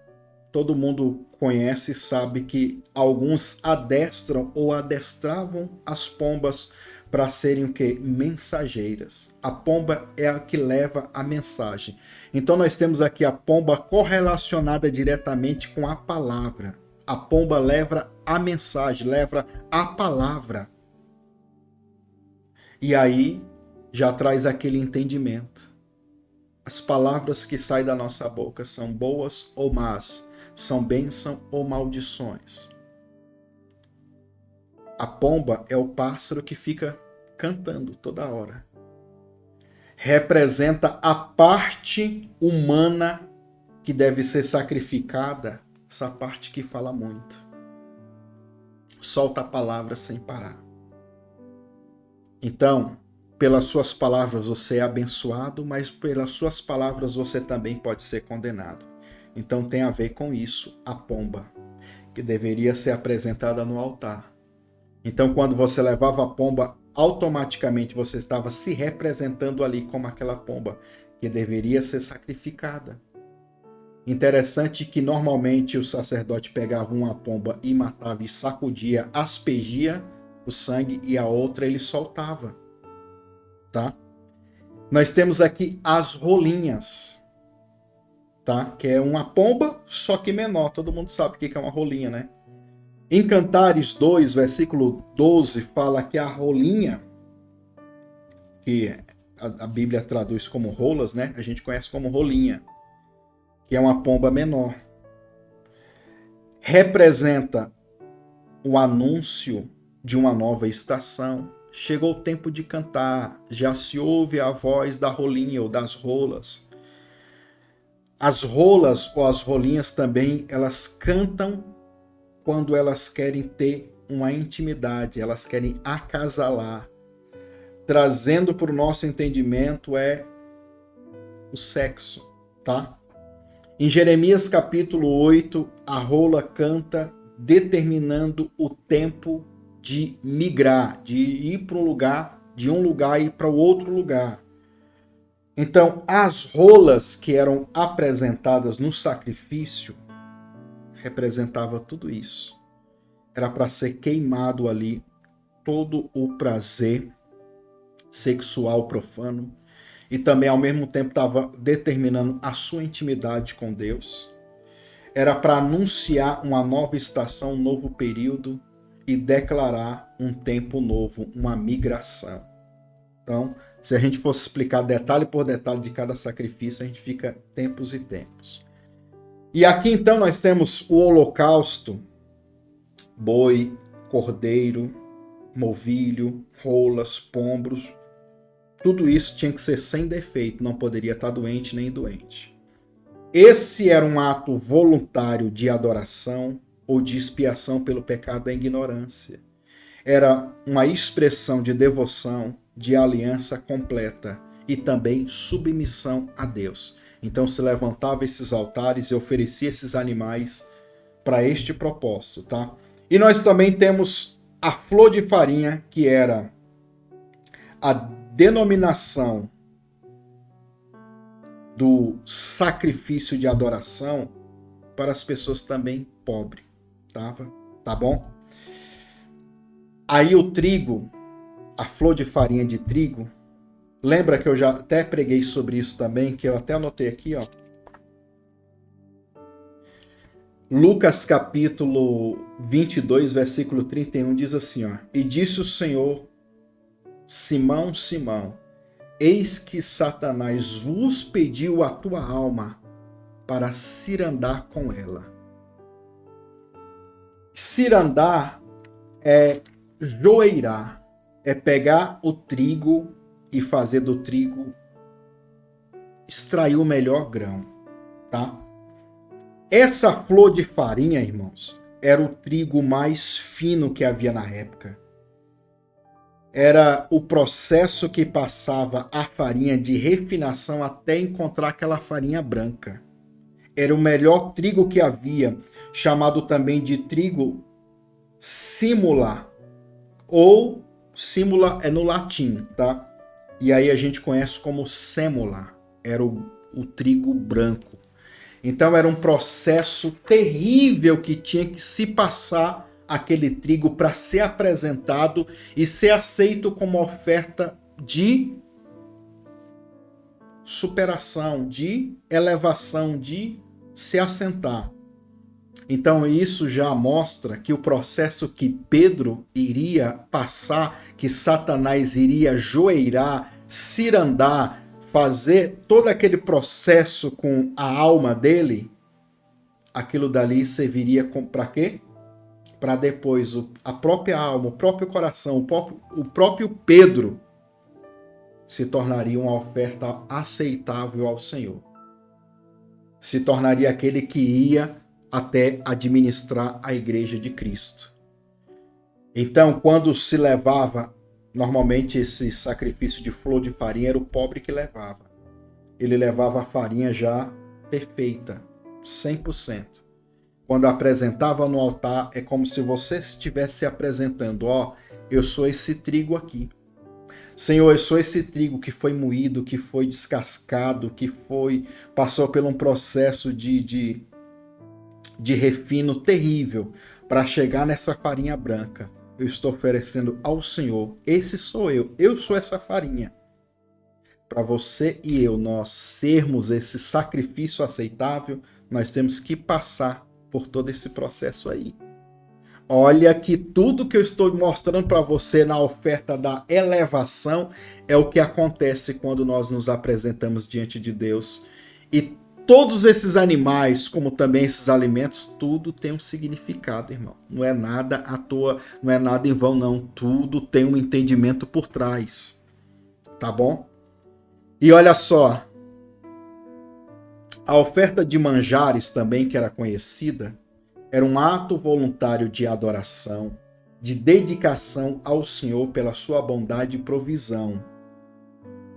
todo mundo conhece e sabe que alguns adestram ou adestravam as pombas para serem o quê? Mensageiras. A pomba é a que leva a mensagem. Então nós temos aqui a pomba correlacionada diretamente com a palavra. A pomba leva a mensagem, leva a palavra. E aí já traz aquele entendimento. As palavras que saem da nossa boca são boas ou más, são bênção ou maldições. A pomba é o pássaro que fica cantando toda hora. Representa a parte humana que deve ser sacrificada, essa parte que fala muito. Solta a palavra sem parar. Então, pelas suas palavras você é abençoado, mas pelas suas palavras você também pode ser condenado. Então tem a ver com isso a pomba, que deveria ser apresentada no altar. Então quando você levava a pomba, automaticamente você estava se representando ali como aquela pomba, que deveria ser sacrificada. Interessante que normalmente o sacerdote pegava uma pomba e matava e sacudia, aspergia o sangue, e a outra ele soltava. Tá? Nós temos aqui as rolinhas, tá? Que é uma pomba, só que menor. Todo mundo sabe o que é uma rolinha, né? Em Cantares 2, versículo 12, fala que a rolinha, que a Bíblia traduz como rolas, né? A gente conhece como rolinha, que é uma pomba menor. Representa o anúncio de uma nova estação. Chegou o tempo de cantar, já se ouve a voz da rolinha ou das rolas. As rolas ou as rolinhas também, elas cantam quando elas querem ter uma intimidade, elas querem acasalar. Trazendo para o nosso entendimento é o sexo, tá? Em Jeremias capítulo 8, a rola canta determinando o tempo de migrar, de ir para um lugar, de um lugar e ir para o outro lugar. Então, as rolas que eram apresentadas no sacrifício representava tudo isso. Era para ser queimado ali todo o prazer sexual profano. e também ao mesmo tempo estava determinando a sua intimidade com Deus. Era para anunciar uma nova estação, um novo período e declarar um tempo novo, uma migração. Então, se a gente fosse explicar detalhe por detalhe de cada sacrifício, a gente fica tempos e tempos. E aqui então nós temos o holocausto, boi, cordeiro, novilho, rolas, pombros. Tudo isso tinha que ser sem defeito, não poderia estar doente nem doente. Esse era um ato voluntário de adoração ou de expiação pelo pecado da ignorância. Era uma expressão de devoção, de aliança completa e também submissão a Deus. Então se levantava esses altares e oferecia esses animais para este propósito, tá? E nós também temos a flor de farinha, que era a denominação do sacrifício de adoração para as pessoas também pobres, tá bom? Aí o trigo, a flor de farinha de trigo, lembra que eu já até preguei sobre isso também, que eu até anotei aqui, ó. Lucas capítulo 22, versículo 31 diz assim, ó: E disse o Senhor, Simão, Simão, eis que Satanás vos pediu a tua alma para cirandar com ela. Cirandar é joeirar, é pegar o trigo e fazer do trigo, extrair o melhor grão, tá? Essa flor de farinha, irmãos, era o trigo mais fino que havia na época. Era o processo que passava a farinha de refinação até encontrar aquela farinha branca. Era o melhor trigo que havia, chamado também de trigo simula, ou simula é no latim, tá? E aí a gente conhece como sêmola, era o trigo branco. Então era um processo terrível que tinha que se passar aquele trigo para ser apresentado e ser aceito como oferta de superação, de elevação, de se assentar. Então isso já mostra que o processo que Pedro iria passar, que Satanás iria joeirar, cirandar, fazer todo aquele processo com a alma dele, aquilo dali serviria para quê? Para depois a própria alma, o próprio coração, o próprio Pedro se tornaria uma oferta aceitável ao Senhor. Se tornaria aquele que ia até administrar a igreja de Cristo. Então, quando se levava, normalmente esse sacrifício de flor de farinha era o pobre que levava. Ele levava a farinha já perfeita, 100%. Quando apresentava no altar, é como se você estivesse apresentando, ó, eu sou esse trigo aqui. Senhor, eu sou esse trigo que foi moído, que foi descascado, que passou por um processo de refino terrível para chegar nessa farinha branca. Eu estou oferecendo ao Senhor, esse sou eu sou essa farinha. Para você e eu, nós sermos esse sacrifício aceitável, nós temos que passar por todo esse processo aí. Olha que tudo que eu estou mostrando para você na oferta da elevação é o que acontece quando nós nos apresentamos diante de Deus. E todos esses animais, como também esses alimentos, tudo tem um significado, irmão. Não é nada à toa, não é nada em vão, não. Tudo tem um entendimento por trás. Tá bom? E olha só, a oferta de manjares também, que era conhecida, era um ato voluntário de adoração, de dedicação ao Senhor pela sua bondade e provisão.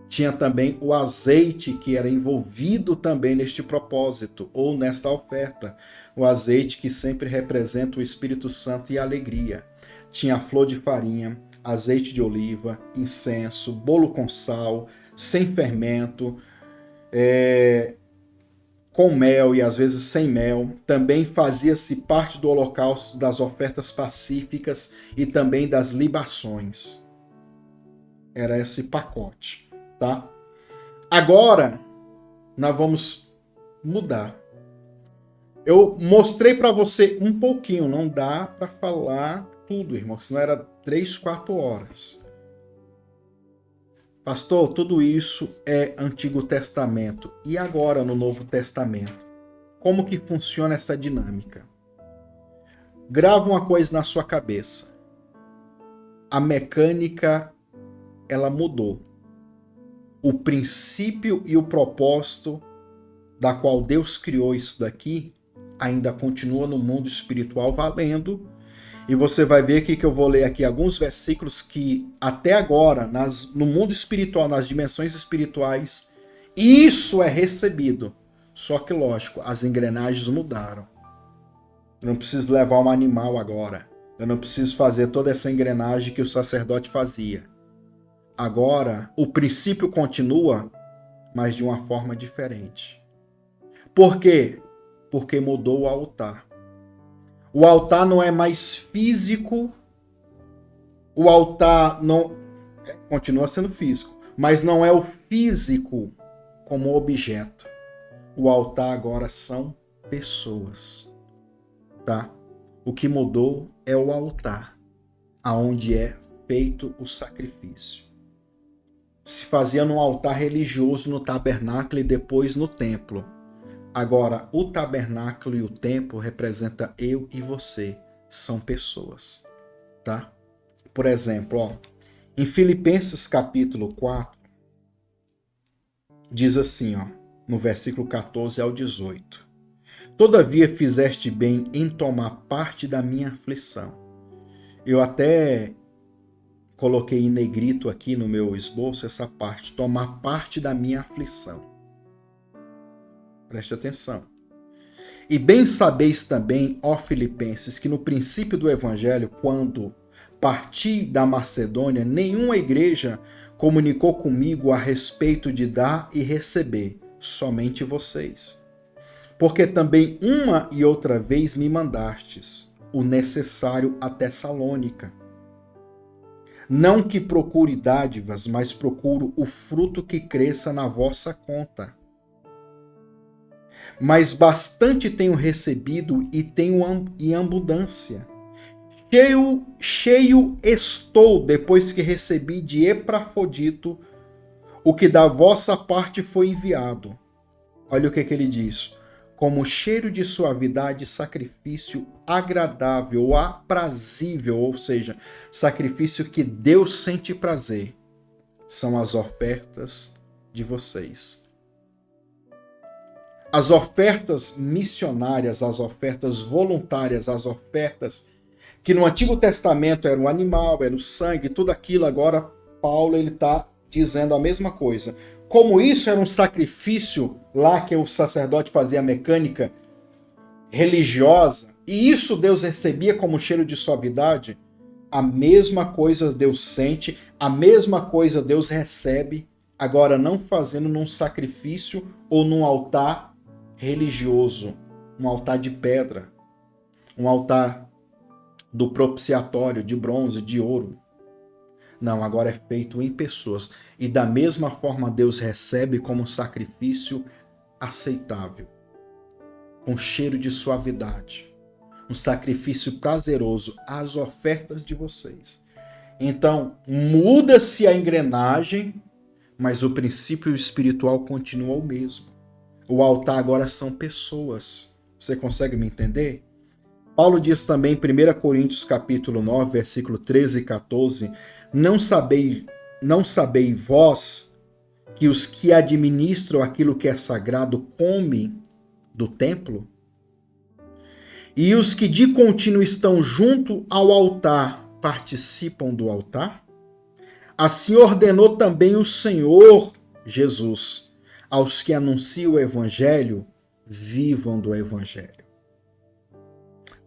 Tinha também o azeite que era envolvido também neste propósito, ou nesta oferta. O azeite que sempre representa o Espírito Santo e a alegria. Tinha a flor de farinha, azeite de oliva, incenso, bolo com sal, sem fermento, com mel e às vezes sem mel. Também fazia-se parte do holocausto das ofertas pacíficas e também das libações. Era esse pacote, tá? Agora, nós vamos mudar. Eu mostrei para você um pouquinho, não dá para falar tudo, irmão, senão era 3, 4 horas. Pastor, tudo isso é Antigo Testamento. E agora no Novo Testamento? Como que funciona essa dinâmica? Grava uma coisa na sua cabeça. A mecânica, ela mudou. O princípio e o propósito da qual Deus criou isso daqui ainda continua no mundo espiritual valendo. E você vai ver que eu vou ler aqui alguns versículos que até agora, no mundo espiritual, nas dimensões espirituais, isso é recebido. Só que, lógico, as engrenagens mudaram. Eu não preciso levar um animal agora. Eu não preciso fazer toda essa engrenagem que o sacerdote fazia. Agora, o princípio continua, mas de uma forma diferente. Por quê? Porque mudou o altar. O altar não é mais físico, o altar não continua sendo físico, mas não é o físico como objeto. O altar agora são pessoas, tá? O que mudou é o altar, aonde é feito o sacrifício. Se fazia num altar religioso no tabernáculo e depois no templo. Agora, o tabernáculo e o templo representam eu e você, são pessoas, tá? Por exemplo, ó, em Filipenses capítulo 4, diz assim, ó, no versículo 14 ao 18. Todavia fizeste bem em tomar parte da minha aflição. Eu até coloquei em negrito aqui no meu esboço essa parte, tomar parte da minha aflição. Preste atenção. E bem sabeis também, ó Filipenses, que no princípio do Evangelho, quando parti da Macedônia, nenhuma igreja comunicou comigo a respeito de dar e receber, somente vocês. Porque também uma e outra vez me mandastes o necessário a Tessalônica. Não que procure dádivas, mas procuro o fruto que cresça na vossa conta. Mas bastante tenho recebido e tenho em abundância. Cheio estou depois que recebi de Epafrodito o que da vossa parte foi enviado. Olha o que ele diz. Como cheiro de suavidade, sacrifício agradável ou aprazível, ou seja, sacrifício que Deus sente prazer, são as ofertas de vocês. As ofertas missionárias, as ofertas voluntárias, as ofertas que no Antigo Testamento era o animal, era o sangue, tudo aquilo, agora Paulo está dizendo a mesma coisa. Como isso era um sacrifício lá que o sacerdote fazia a mecânica religiosa, e isso Deus recebia como cheiro de suavidade, a mesma coisa Deus sente, a mesma coisa Deus recebe, agora não fazendo num sacrifício ou num altar religioso, um altar de pedra, um altar do propiciatório, de bronze, de ouro. Não, agora é feito em pessoas. E da mesma forma Deus recebe como sacrifício aceitável, com cheiro de suavidade, um sacrifício prazeroso, as ofertas de vocês. Então, muda-se a engrenagem, mas o princípio espiritual continua o mesmo. O altar agora são pessoas. Você consegue me entender? Paulo diz também em 1 Coríntios capítulo 9, versículo 13 e 14, não sabei vós que os que administram aquilo que é sagrado comem do templo? E os que de contínuo estão junto ao altar participam do altar? Assim ordenou também o Senhor Jesus. Aos que anunciam o Evangelho, vivam do Evangelho.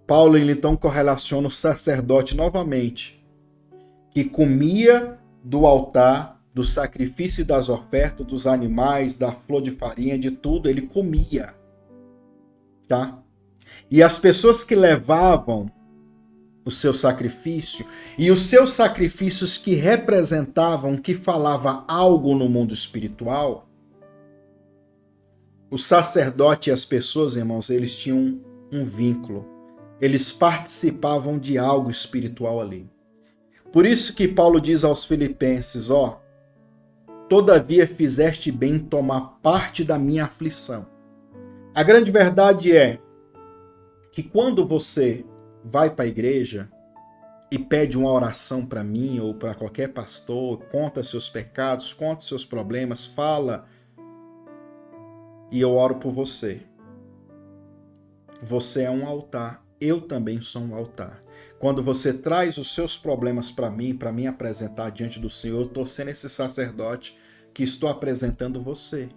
Paulo, ele então correlaciona o sacerdote novamente, que comia do altar, do sacrifício e das ofertas, dos animais, da flor de farinha, de tudo, ele comia. Tá? E as pessoas que levavam o seu sacrifício, e os seus sacrifícios que representavam, que falava algo no mundo espiritual, O sacerdote e as pessoas, irmãos, eles tinham um vínculo. Eles participavam de algo espiritual ali. Por isso que Paulo diz aos Filipenses, todavia fizeste bem em tomar parte da minha aflição. A grande verdade é que quando você vai para a igreja e pede uma oração para mim ou para qualquer pastor, conta seus pecados, conta seus problemas, fala, e eu oro por você. Você é um altar, eu também sou um altar. Quando você traz os seus problemas para mim apresentar diante do Senhor, eu estou sendo esse sacerdote que estou apresentando você.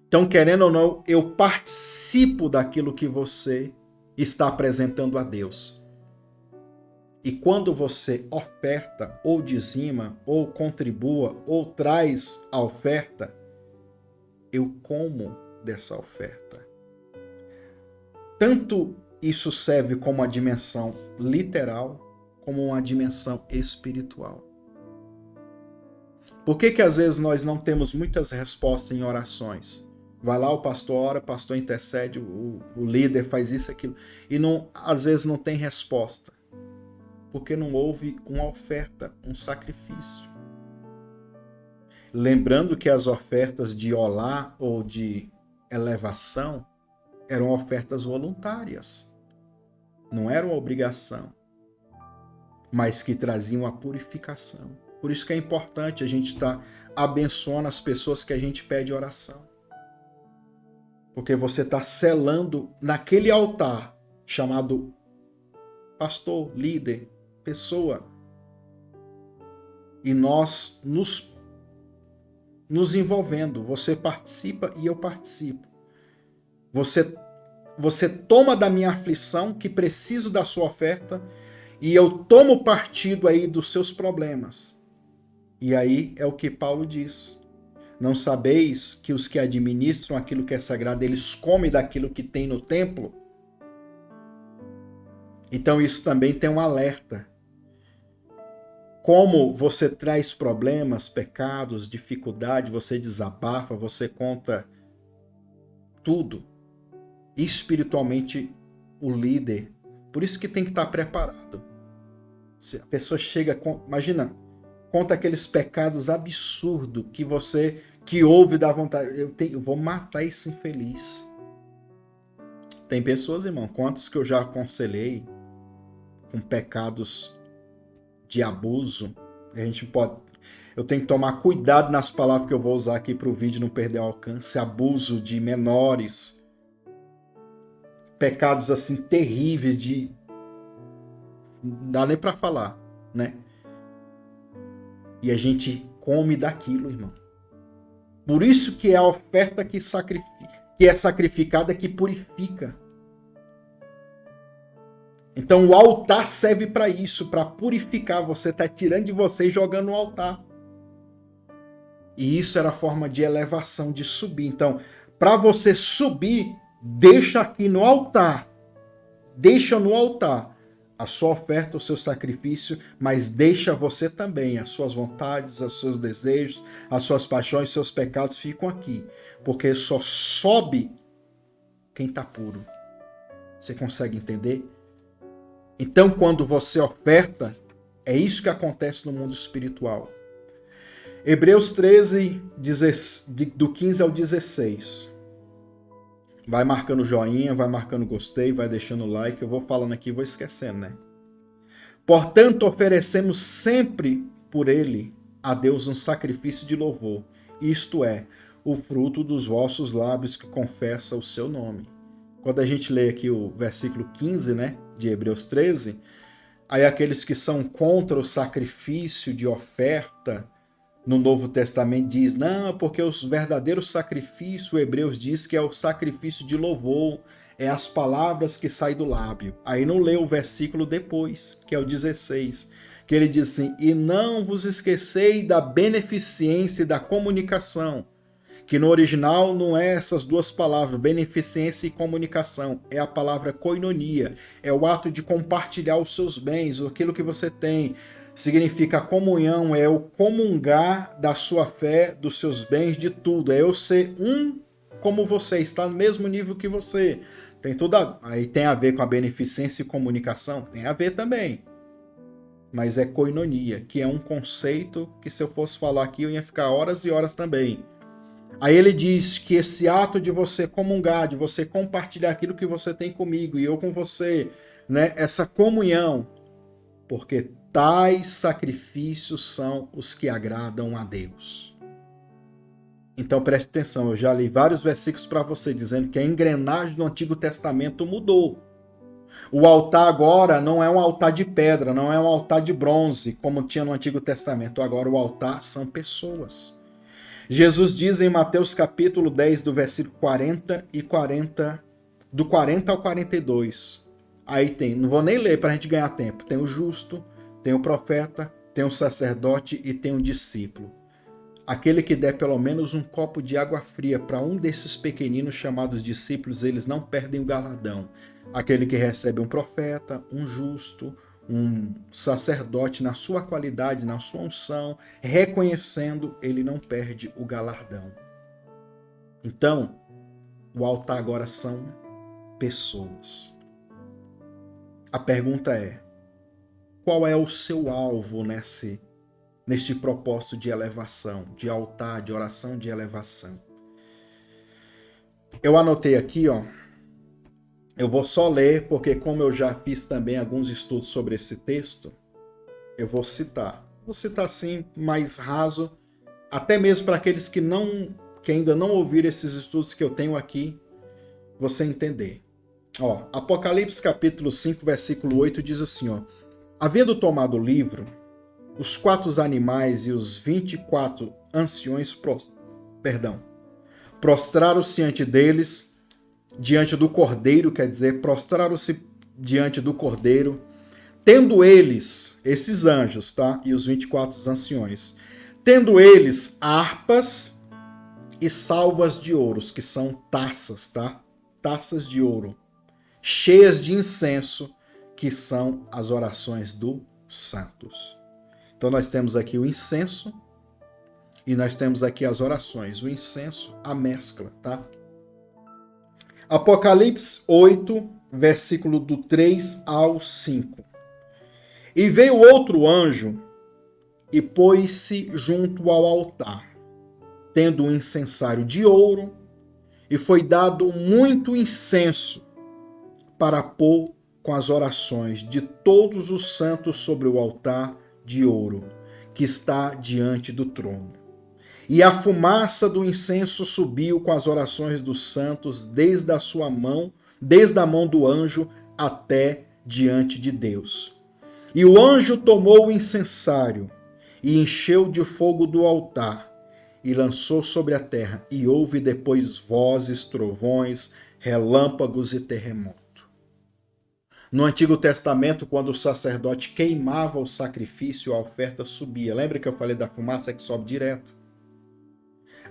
Então, querendo ou não, eu participo daquilo que você está apresentando a Deus. E quando você oferta, ou dizima, ou contribua, ou traz a oferta, eu como dessa oferta. Tanto isso serve como uma dimensão literal, como uma dimensão espiritual. Por que às vezes nós não temos muitas respostas em orações? Vai lá, o pastor ora, o pastor intercede, o líder faz isso, aquilo, e às vezes não tem resposta. Porque não houve uma oferta, um sacrifício. Lembrando que as ofertas de olá ou de elevação eram ofertas voluntárias. Não era uma obrigação, mas que traziam a purificação. Por isso que é importante a gente estar abençoando as pessoas que a gente pede oração. Porque você está selando naquele altar chamado pastor, líder, pessoa. E nós nos envolvendo. Você participa e eu participo. Você toma da minha aflição, que preciso da sua oferta, e eu tomo partido aí dos seus problemas. E aí é o que Paulo diz. Não sabeis que os que administram aquilo que é sagrado, eles comem daquilo que tem no templo? Então isso também tem um alerta. Como você traz problemas, pecados, dificuldade, você desabafa, você conta tudo. Espiritualmente, o líder. Por isso que tem que estar preparado. Se a pessoa chega, imagina, conta aqueles pecados absurdos que ouve da vontade. Eu vou matar esse infeliz. Tem pessoas, irmão, quantos que eu já aconselhei com pecados de abuso. Eu tenho que tomar cuidado nas palavras que eu vou usar aqui para o vídeo não perder o alcance. Abuso de menores. Pecados assim terríveis não dá nem para falar, né? E a gente come daquilo, irmão. Por isso que é a oferta que é sacrificada que purifica. Então o altar serve para isso, para purificar. Você está tirando de você e jogando no altar. E isso era a forma de elevação, de subir. Então, para você subir, deixa aqui no altar. Deixa no altar a sua oferta, o seu sacrifício, mas deixa você também, as suas vontades, os seus desejos, as suas paixões, seus pecados ficam aqui. Porque só sobe quem está puro. Você consegue entender? Então, quando você oferta, é isso que acontece no mundo espiritual. Hebreus 13, do 15 ao 16. Vai marcando joinha, vai marcando gostei, vai deixando like. Eu vou falando aqui e vou esquecendo, né? Portanto, oferecemos sempre por ele a Deus um sacrifício de louvor. Isto é, o fruto dos vossos lábios que confessa o seu nome. Quando a gente lê aqui o versículo 15, né, de Hebreus 13, aí aqueles que são contra o sacrifício de oferta no Novo Testamento diz, não, porque os verdadeiros sacrifícios, o Hebreus diz que é o sacrifício de louvor, é as palavras que saem do lábio. Aí não lê o versículo depois, que é o 16, que ele diz assim, e não vos esqueceis da beneficência e da comunicação, que no original não é essas duas palavras, beneficência e comunicação, é a palavra koinonia, é o ato de compartilhar os seus bens, aquilo que você tem. Significa comunhão, é o comungar da sua fé, dos seus bens, de tudo, é eu ser um como você, está no mesmo nível que você. Tem tudo aí tem a ver com a beneficência e comunicação? Tem a ver também. Mas é koinonia, que é um conceito que se eu fosse falar aqui eu ia ficar horas e horas também. Aí ele diz que esse ato de você comungar, de você compartilhar aquilo que você tem comigo e eu com você, né, essa comunhão, porque tais sacrifícios são os que agradam a Deus. Então preste atenção, eu já li vários versículos para você dizendo que a engrenagem do Antigo Testamento mudou. O altar agora não é um altar de pedra, não é um altar de bronze, como tinha no Antigo Testamento. Agora o altar são pessoas. Jesus diz em Mateus capítulo 10, do versículo 40 e 40, do 40 ao 42. Aí tem, não vou nem ler para a gente ganhar tempo. Tem o justo, tem o profeta, tem o sacerdote e tem o discípulo. Aquele que der pelo menos um copo de água fria para um desses pequeninos chamados discípulos, eles não perdem o galardão. Aquele que recebe um profeta, um justo, um sacerdote na sua qualidade, na sua unção, reconhecendo, ele não perde o galardão. Então, o altar agora são pessoas. A pergunta é, qual é o seu alvo neste propósito de elevação, de altar, de oração de elevação? Eu anotei aqui, ó. Eu vou só ler, porque como eu já fiz também alguns estudos sobre esse texto, eu vou citar. Vou citar assim, mais raso, até mesmo para aqueles que ainda não ouviram esses estudos que eu tenho aqui, você entender. Ó, Apocalipse capítulo 5, versículo 8 diz assim, ó: havendo tomado o livro, os 4 animais e os 24 anciões prostraram-se diante do Cordeiro, quer dizer, prostraram-se diante do Cordeiro, tendo eles, esses anjos, tá? E os 24 anciões, tendo eles harpas e salvas de ouro, que são taças, tá? Taças de ouro, cheias de incenso, que são as orações dos santos. Então nós temos aqui o incenso e nós temos aqui as orações. O incenso, a mescla, tá? Apocalipse 8, versículo do 3 ao 5. E veio outro anjo e pôs-se junto ao altar, tendo um incensário de ouro, e foi dado muito incenso para pôr com as orações de todos os santos sobre o altar de ouro, que está diante do trono. E a fumaça do incenso subiu com as orações dos santos desde a mão do anjo até diante de Deus. E o anjo tomou o incensário e encheu de fogo do altar e lançou sobre a terra, e houve depois vozes, trovões, relâmpagos e terremoto. No Antigo Testamento, quando o sacerdote queimava o sacrifício, a oferta subia. Lembra que eu falei da fumaça que sobe direto?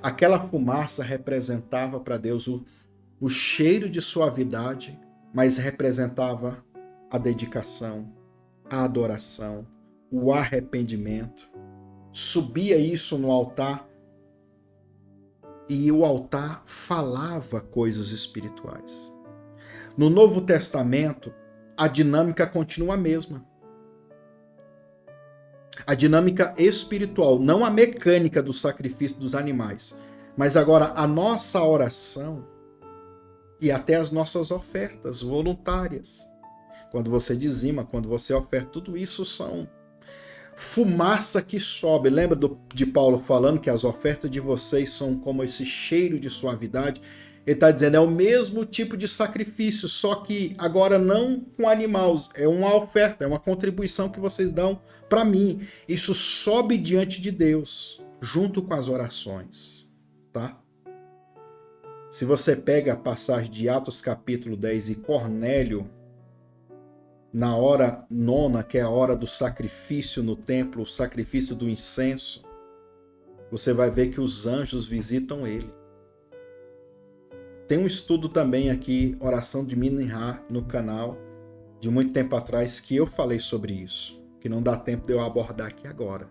Aquela fumaça representava para Deus o cheiro de suavidade, mas representava a dedicação, a adoração, o arrependimento. Subia isso no altar e o altar falava coisas espirituais. No Novo Testamento, a dinâmica continua a mesma. A dinâmica espiritual, não a mecânica do sacrifício dos animais, mas agora a nossa oração e até as nossas ofertas voluntárias. Quando você dizima, quando você oferta, tudo isso são fumaça que sobe. Lembra de Paulo falando que as ofertas de vocês são como esse cheiro de suavidade? Ele está dizendo, é o mesmo tipo de sacrifício, só que agora não com animais, é uma oferta, é uma contribuição que vocês dão para mim. Isso sobe diante de Deus, junto com as orações, tá? Se você pega a passagem de Atos capítulo 10 e Cornélio, na hora nona, que é a hora do sacrifício no templo, o sacrifício do incenso, você vai ver que os anjos visitam ele. Tem um estudo também aqui, Oração de Minhá, no canal, de muito tempo atrás, que eu falei sobre isso, que não dá tempo de eu abordar aqui agora.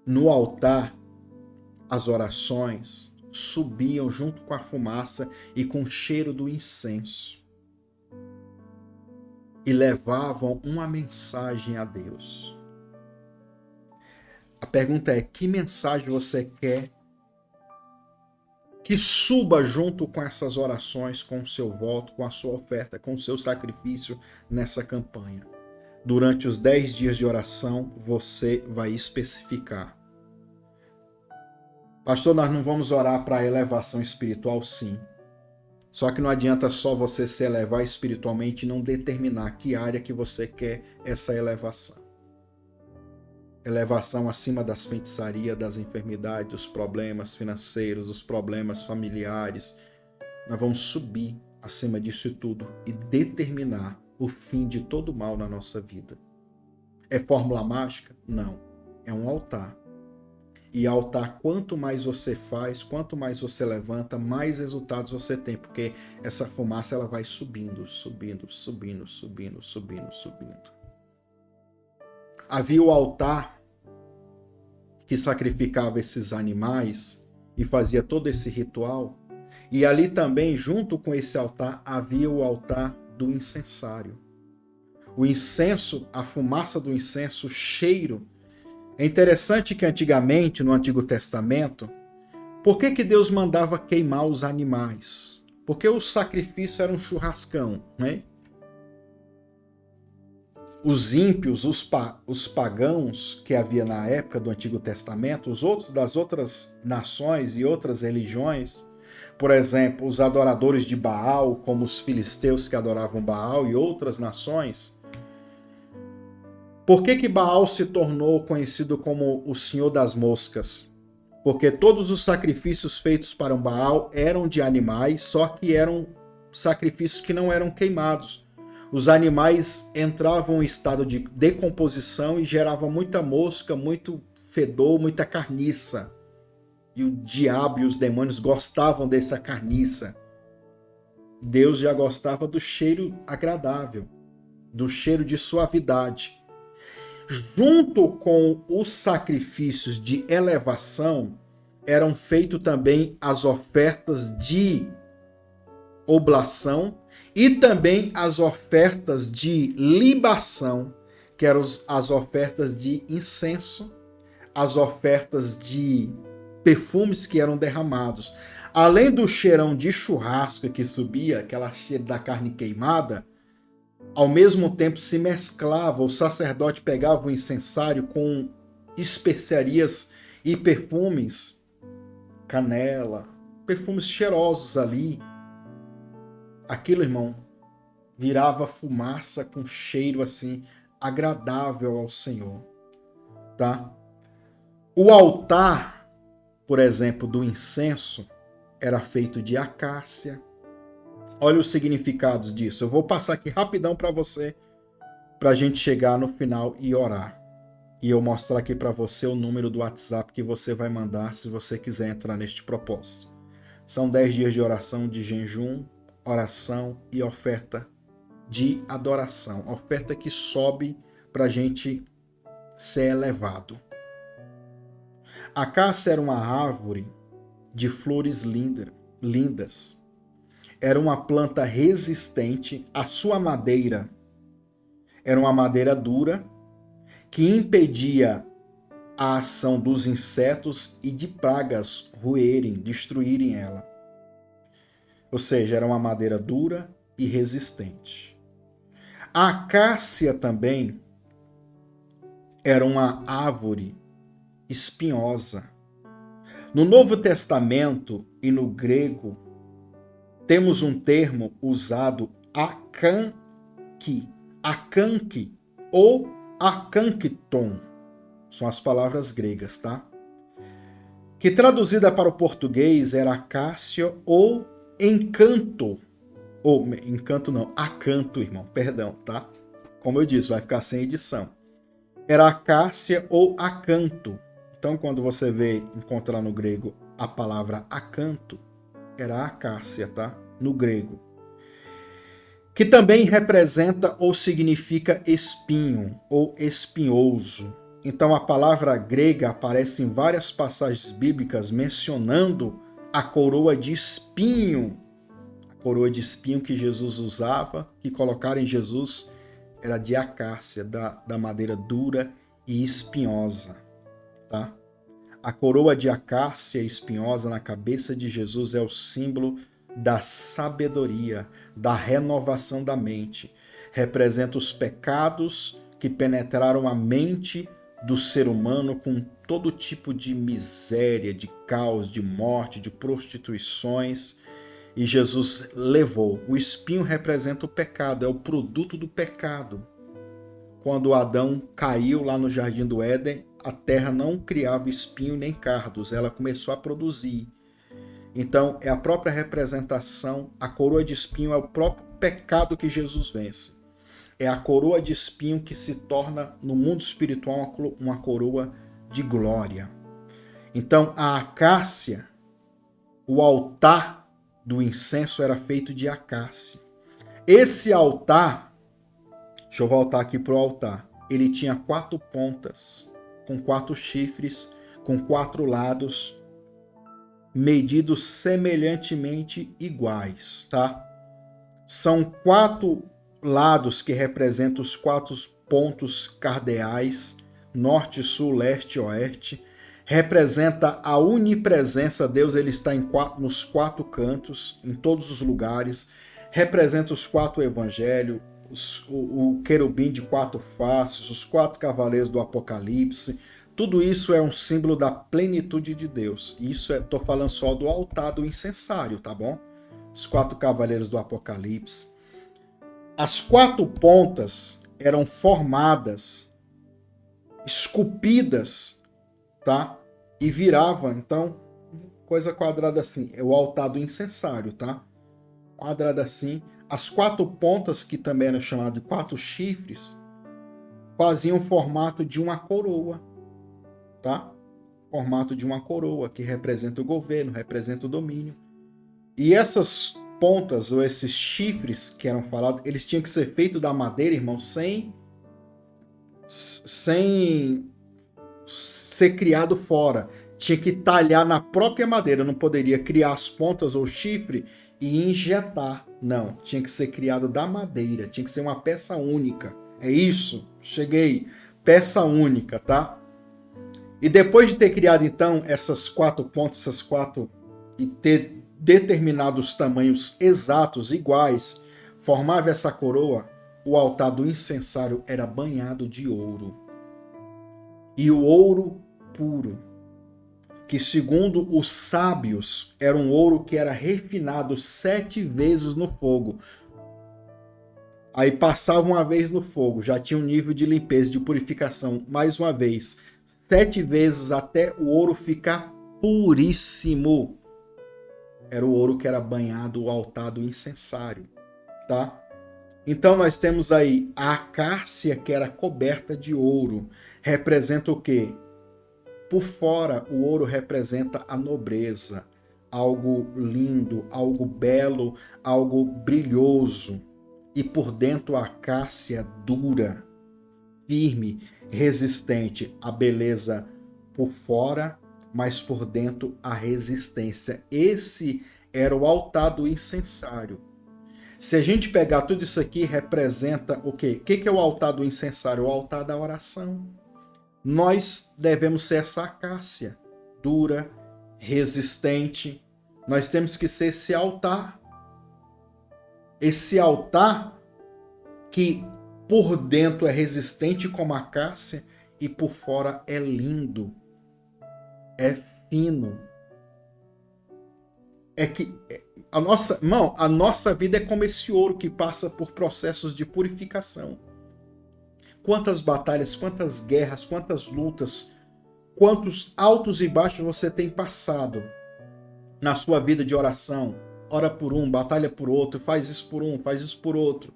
No altar, as orações subiam junto com a fumaça e com o cheiro do incenso. E levavam uma mensagem a Deus. A pergunta é: que mensagem você quer que suba junto com essas orações, com o seu voto, com a sua oferta, com o seu sacrifício nessa campanha? Durante os 10 dias de oração, você vai especificar. Pastor, nós não vamos orar para elevação espiritual? Sim. Só que não adianta só você se elevar espiritualmente e não determinar que área que você quer essa elevação. Elevação acima das feitiçarias, das enfermidades, dos problemas financeiros, dos problemas familiares. Nós vamos subir acima disso tudo e determinar o fim de todo mal na nossa vida. É fórmula mágica? Não. É um altar. E altar, quanto mais você faz, quanto mais você levanta, mais resultados você tem, porque essa fumaça ela vai subindo, subindo, subindo, subindo, subindo, subindo. Havia o altar que sacrificava esses animais e fazia todo esse ritual. E ali também, junto com esse altar, havia o altar do incensário. O incenso, a fumaça do incenso, o cheiro. É interessante que antigamente, no Antigo Testamento, por que Deus mandava queimar os animais? Porque o sacrifício era um churrascão, né? Os ímpios, os pagãos que havia na época do Antigo Testamento, os outros das outras nações e outras religiões, por exemplo, os adoradores de Baal, como os filisteus que adoravam Baal e outras nações. Por que Baal se tornou conhecido como o Senhor das Moscas? Porque todos os sacrifícios feitos para um Baal eram de animais, só que eram sacrifícios que não eram queimados. Os animais entravam em estado de decomposição e geravam muita mosca, muito fedor, muita carniça. E o diabo e os demônios gostavam dessa carniça. Deus já gostava do cheiro agradável, do cheiro de suavidade. Junto com os sacrifícios de elevação, eram feitas também as ofertas de oblação e também as ofertas de libação, que eram as ofertas de incenso, as ofertas de perfumes que eram derramados. Além do cheirão de churrasco que subia, aquela cheira da carne queimada, ao mesmo tempo se mesclava, o sacerdote pegava o incensário com especiarias e perfumes, canela, perfumes cheirosos ali. Aquilo, irmão, virava fumaça com cheiro assim agradável ao Senhor, tá? O altar, por exemplo, do incenso era feito de acácia. Olha os significados disso. Eu vou passar aqui rapidão para você, para a gente chegar no final e orar. E eu mostrar aqui para você o número do WhatsApp que você vai mandar se você quiser entrar neste propósito. São 10 dias de oração, de jejum, oração e oferta de adoração. Oferta que sobe para a gente ser elevado. A acácia era uma árvore de flores lindas. Era uma planta resistente. A sua madeira era uma madeira dura que impedia a ação dos insetos e de pragas destruírem ela. Ou seja, era uma madeira dura e resistente. A acácia também era uma árvore espinhosa. No Novo Testamento e no grego, temos um termo usado acanque ou acancton. São as palavras gregas, tá? Que traduzida para o português era acácia ou encanto. Ou encanto não, acanto, irmão, perdão, tá? Como eu disse, vai ficar sem edição. Era acácia ou acanto. Então, quando você encontrar no grego a palavra acanto, era acácia, tá? No grego. Que também representa ou significa espinho ou espinhoso. Então, a palavra grega aparece em várias passagens bíblicas mencionando a coroa de espinho. A coroa de espinho que Jesus usava, que colocaram em Jesus, era de acácia, da madeira dura e espinhosa, tá? A coroa de acácia espinhosa na cabeça de Jesus é o símbolo da sabedoria, da renovação da mente. Representa os pecados que penetraram a mente do ser humano com todo tipo de miséria, de caos, de morte, de prostituições. E Jesus levou. O espinho representa o pecado, é o produto do pecado. Quando Adão caiu lá no Jardim do Éden, a terra não criava espinho nem cardos, ela começou a produzir. Então, é a própria representação, a coroa de espinho é o próprio pecado que Jesus vence. É a coroa de espinho que se torna, no mundo espiritual, uma coroa de glória. Então, a acácia, o altar do incenso era feito de acácia. Esse altar, deixa eu voltar aqui para o altar, ele tinha 4 pontas, com 4 chifres, com 4 lados, medidos semelhantemente iguais, tá? São 4 lados que representam os 4 pontos cardeais, norte, sul, leste e oeste. Representa a onipresença, Deus ele está nos 4 cantos, em todos os lugares. Representa os 4 evangelhos, o querubim de 4 faces, os 4 cavaleiros do Apocalipse. Tudo isso é um símbolo da plenitude de Deus. Isso estou falando só do altar do incensário, tá bom? Os 4 cavaleiros do Apocalipse. As 4 pontas eram formadas, esculpidas, tá? E viravam, então, coisa quadrada assim. É o altar do incensário, tá? Quadrada assim. As 4 pontas, que também eram chamadas de 4 chifres, faziam o formato de uma coroa, tá? Formato de uma coroa, que representa o governo, representa o domínio. E essas pontas, ou esses chifres que eram falados, eles tinham que ser feitos da madeira, irmão, sem ser criado fora. Tinha que talhar na própria madeira, não poderia criar as pontas ou chifre e injetar. Não, tinha que ser criado da madeira, tinha que ser uma peça única. É isso, cheguei. Peça única, tá? E depois de ter criado, então, essas 4 pontas, essas 4, e ter determinados tamanhos exatos, iguais, formava essa coroa, o altar do incensário era banhado de ouro. E o ouro puro, que segundo os sábios, era um ouro que era refinado 7 vezes no fogo. Aí passava uma vez no fogo, já tinha um nível de limpeza, de purificação, mais uma vez, 7 vezes até o ouro ficar puríssimo. Era o ouro que era banhado o altar do incensário, tá? Então nós temos aí a acácia que era coberta de ouro. Representa o quê? Por fora, o ouro representa a nobreza, algo lindo, algo belo, algo brilhoso. E por dentro a acácia dura, firme, resistente. A beleza por fora, mas por dentro a resistência. Esse era o altar do incensário. Se a gente pegar tudo isso aqui, representa o quê? O que é o altar do incensário? O altar da oração. Nós devemos ser essa acácia, dura, resistente. Nós temos que ser esse altar. Esse altar que por dentro é resistente como a acácia e por fora é lindo, é fino. É que a nossa vida é como esse ouro que passa por processos de purificação. Quantas batalhas, quantas guerras, quantas lutas, quantos altos e baixos você tem passado na sua vida de oração. Ora por um, batalha por outro, faz isso por um, faz isso por outro.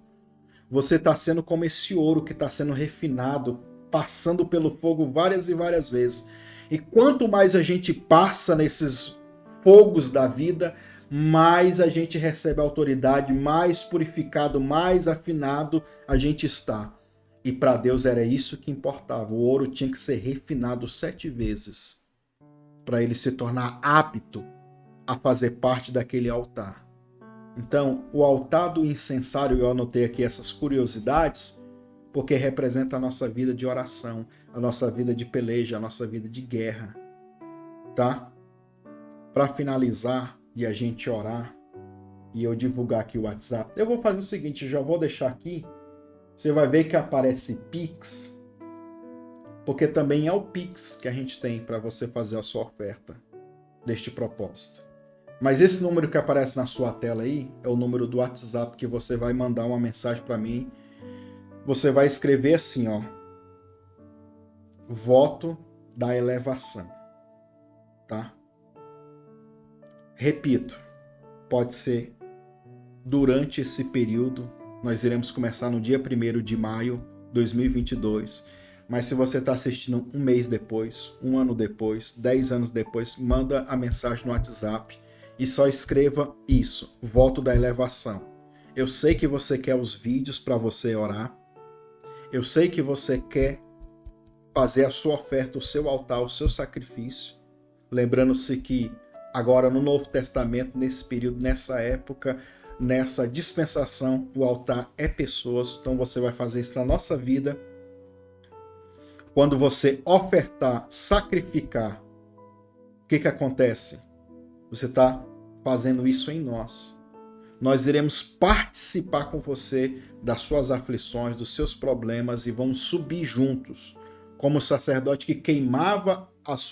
Você está sendo como esse ouro que está sendo refinado, passando pelo fogo várias e várias vezes. E quanto mais a gente passa nesses fogos da vida, mais a gente recebe autoridade, mais purificado, mais afinado a gente está. E para Deus era isso que importava. O ouro tinha que ser refinado 7 vezes para ele se tornar apto a fazer parte daquele altar. Então, o altar do incensário, eu anotei aqui essas curiosidades, porque representa a nossa vida de oração, a nossa vida de peleja, a nossa vida de guerra, tá? Para finalizar e a gente orar e eu divulgar aqui o WhatsApp, eu vou fazer o seguinte, já vou deixar aqui, você vai ver que aparece Pix, porque também é o Pix que a gente tem para você fazer a sua oferta deste propósito. Mas esse número que aparece na sua tela aí é o número do WhatsApp que você vai mandar uma mensagem para mim. Você vai escrever assim, ó, voto da elevação, tá? Repito, pode ser durante esse período, nós iremos começar no dia 1º de maio de 2022, mas se você está assistindo um mês depois, um ano depois, 10 anos depois, manda a mensagem no WhatsApp e só escreva isso, voto da elevação. Eu sei que você quer os vídeos para você orar, eu sei que você quer fazer a sua oferta, o seu altar, o seu sacrifício. Lembrando-se que agora no Novo Testamento, nesse período, nessa época, nessa dispensação, o altar é pessoas. Então você vai fazer isso na nossa vida. Quando você ofertar, sacrificar, o que acontece? Você está fazendo isso em nós. Nós iremos participar com você das suas aflições, dos seus problemas e vamos subir juntos. Como o sacerdote que queimava as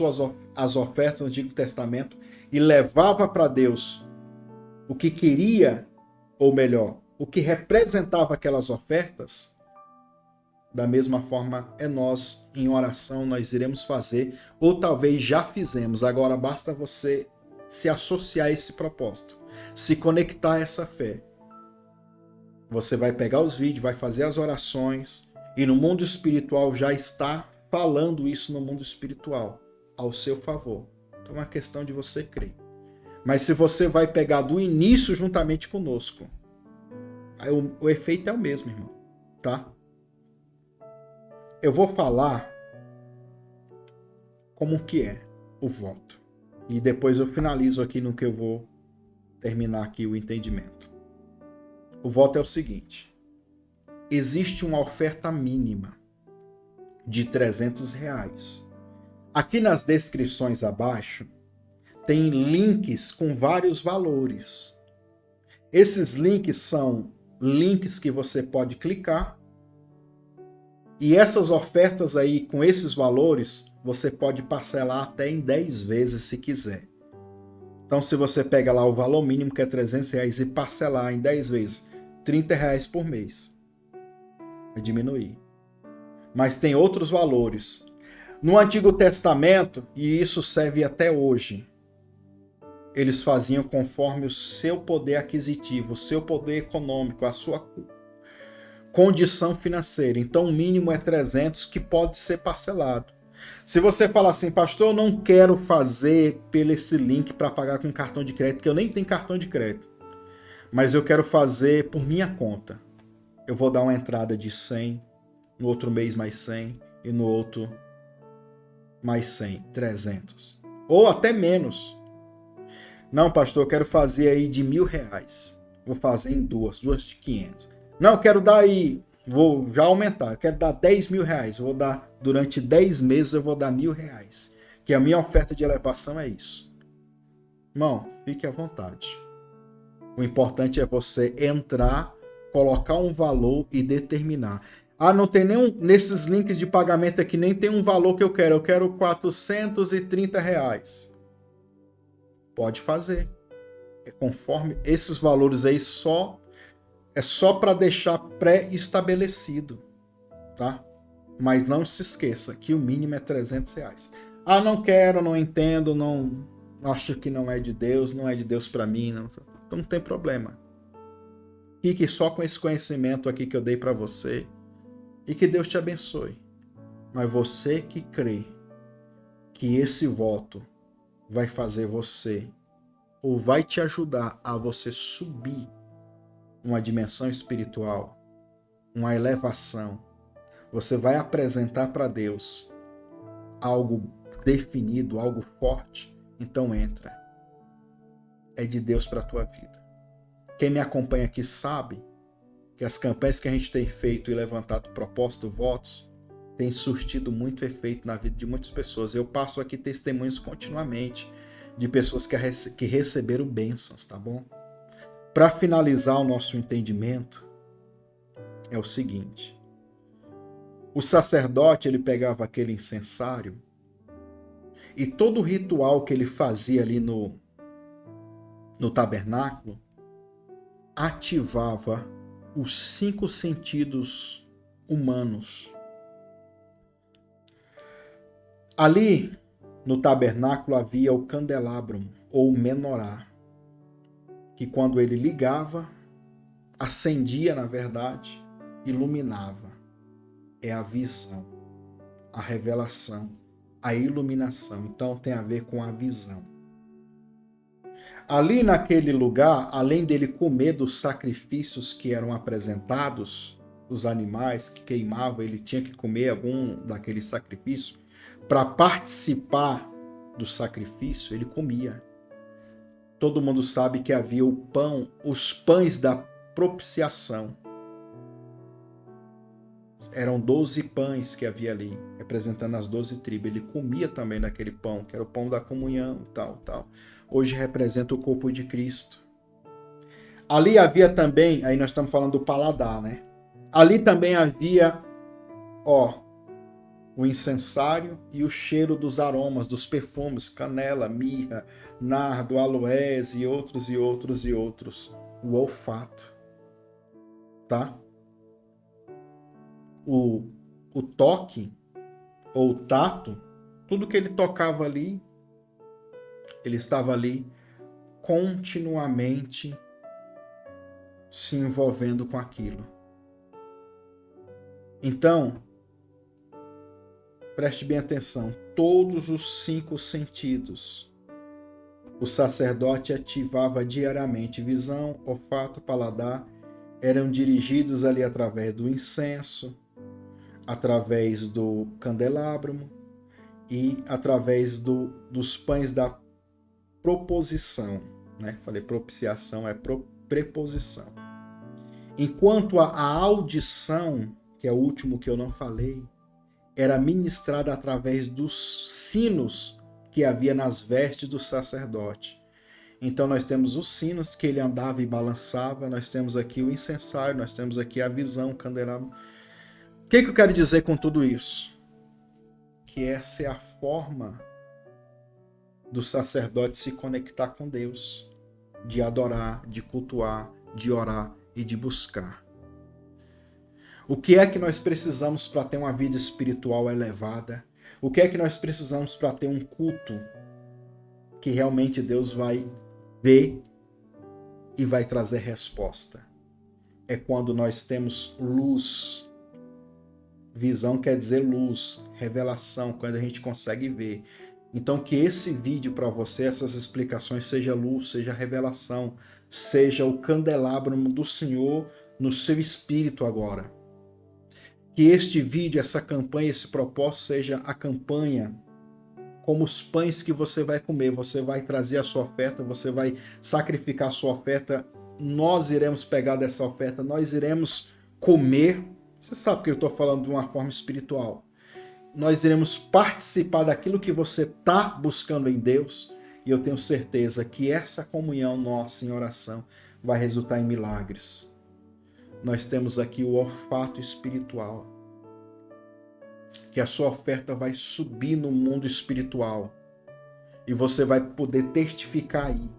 ofertas no Antigo Testamento e levava para Deus o que queria, ou melhor, o que representava aquelas ofertas, da mesma forma é nós, em oração, nós iremos fazer, ou talvez já fizemos, agora basta você se associar a esse propósito, se conectar a essa fé. Você vai pegar os vídeos, vai fazer as orações, e no mundo espiritual já está falando isso no mundo espiritual, ao seu favor. Então é uma questão de você crer. Mas se você vai pegar do início juntamente conosco, aí o efeito é o mesmo, irmão, tá? Eu vou falar como que é o voto. E depois eu finalizo aqui no que eu vou terminar aqui o entendimento. O voto é o seguinte. Existe uma oferta mínima de R$300. Aqui nas descrições abaixo tem links com vários valores. Esses links são links que você pode clicar e essas ofertas aí com esses valores você pode parcelar até em 10 vezes se quiser. Então se você pega lá o valor mínimo que é R$300 e parcelar em 10 vezes, R$30 por mês, vai diminuir. Mas tem outros valores. No Antigo Testamento, e isso serve até hoje, eles faziam conforme o seu poder aquisitivo, o seu poder econômico, a sua condição financeira. Então o mínimo é 300 que pode ser parcelado. Se você falar assim, pastor, eu não quero fazer pelo esse link para pagar com cartão de crédito, que eu nem tenho cartão de crédito, mas eu quero fazer por minha conta. Eu vou dar uma entrada de 100, no outro mês mais 100 e no outro mais 100, 300. Ou até menos. Não, pastor, eu quero fazer aí de R$1.000. Vou fazer em duas de 500. Não, eu quero dar aí, vou já aumentar, eu quero dar R$10.000. Vou dar, durante 10 meses eu vou dar R$1.000. Que a minha oferta de elevação é isso. Irmão, fique à vontade. O importante é você entrar, colocar um valor e determinar. Ah, não tem nenhum, nesses links de pagamento aqui, nem tem um valor que eu quero R$430. Pode fazer. É conforme esses valores aí é só para deixar pré-estabelecido, tá? Mas não se esqueça que o mínimo é R$300. Ah, não quero, não entendo, não acho que não é de Deus para mim, não. Então não tem problema. Fique só com esse conhecimento aqui que eu dei para você e que Deus te abençoe. Mas você que crê que esse voto vai fazer você, ou vai te ajudar a você subir uma dimensão espiritual, uma elevação, você vai apresentar para Deus algo definido, algo forte, então entra. é de Deus para a tua vida. Quem me acompanha aqui sabe que as campanhas que a gente tem feito e levantado propósito, votos, tem surtido muito efeito na vida de muitas pessoas. Eu passo aqui testemunhos continuamente de pessoas que receberam bênçãos, tá bom? Para finalizar o nosso entendimento, é o seguinte. O sacerdote, ele pegava aquele incensário e todo o ritual que ele fazia ali no tabernáculo ativava os 5 sentidos humanos. Ali no tabernáculo havia o candelabrum, ou o menorá, que quando ele ligava, acendia, na verdade, iluminava. É a visão, a revelação, a iluminação. Então tem a ver com a visão. Ali naquele lugar, além dele comer dos sacrifícios que eram apresentados, dos animais que queimavam, ele tinha que comer algum daqueles sacrifícios. Para participar do sacrifício, ele comia. Todo mundo sabe que havia o pão, os pães da propiciação. Eram 12 pães que havia ali, representando as 12 tribos. Ele comia também naquele pão, que era o pão da comunhão, tal. Hoje representa o corpo de Cristo. Ali havia também, aí nós estamos falando do paladar, né? Ali também havia, o incensário e o cheiro dos aromas, dos perfumes, canela, mirra, nardo, aloés e outros. O olfato, tá? O toque ou o tato, tudo que ele tocava ali, ele estava ali continuamente se envolvendo com aquilo. Então, preste bem atenção, todos os 5 sentidos o sacerdote ativava diariamente. Visão, olfato, paladar eram dirigidos ali através do incenso, através do candelabro e através dos pães da proposição, né? Falei propiciação, é preposição. Enquanto a audição, que é o último que eu não falei, era ministrada através dos sinos que havia nas vestes do sacerdote. Então nós temos os sinos que ele andava e balançava, nós temos aqui o incensário, nós temos aqui a visão, o candelabro. O que eu quero dizer com tudo isso? Que essa é a forma do sacerdote se conectar com Deus, de adorar, de cultuar, de orar e de buscar. O que é que nós precisamos para ter uma vida espiritual elevada? O que é que nós precisamos para ter um culto que realmente Deus vai ver e vai trazer resposta? É quando nós temos luz. Visão quer dizer luz, revelação, quando a gente consegue ver. Então que esse vídeo para você, essas explicações, seja luz, seja revelação, seja o candelabro do Senhor no seu espírito agora. Que este vídeo, essa campanha, esse propósito seja a campanha como os pães que você vai comer. Você vai trazer a sua oferta, você vai sacrificar a sua oferta, nós iremos pegar dessa oferta, nós iremos comer. Você sabe que eu estou falando de uma forma espiritual. Nós iremos participar daquilo que você está buscando em Deus, e eu tenho certeza que essa comunhão nossa em oração vai resultar em milagres. Nós temos aqui o olfato espiritual, que a sua oferta vai subir no mundo espiritual e você vai poder testificar aí.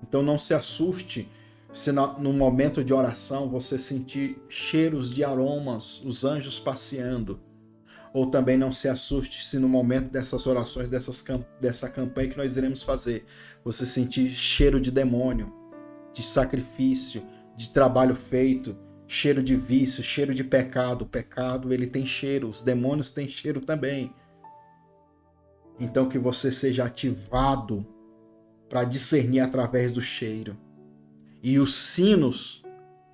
Então não se assuste se no momento de oração você sentir cheiros de aromas, os anjos passeando. Ou também não se assuste se no momento dessas orações, dessa campanha que nós iremos fazer, você sentir cheiro de demônio, de sacrifício, de trabalho feito, cheiro de vício, cheiro de pecado. O pecado, ele tem cheiro, os demônios têm cheiro também. Então que você seja ativado para discernir através do cheiro. E os sinos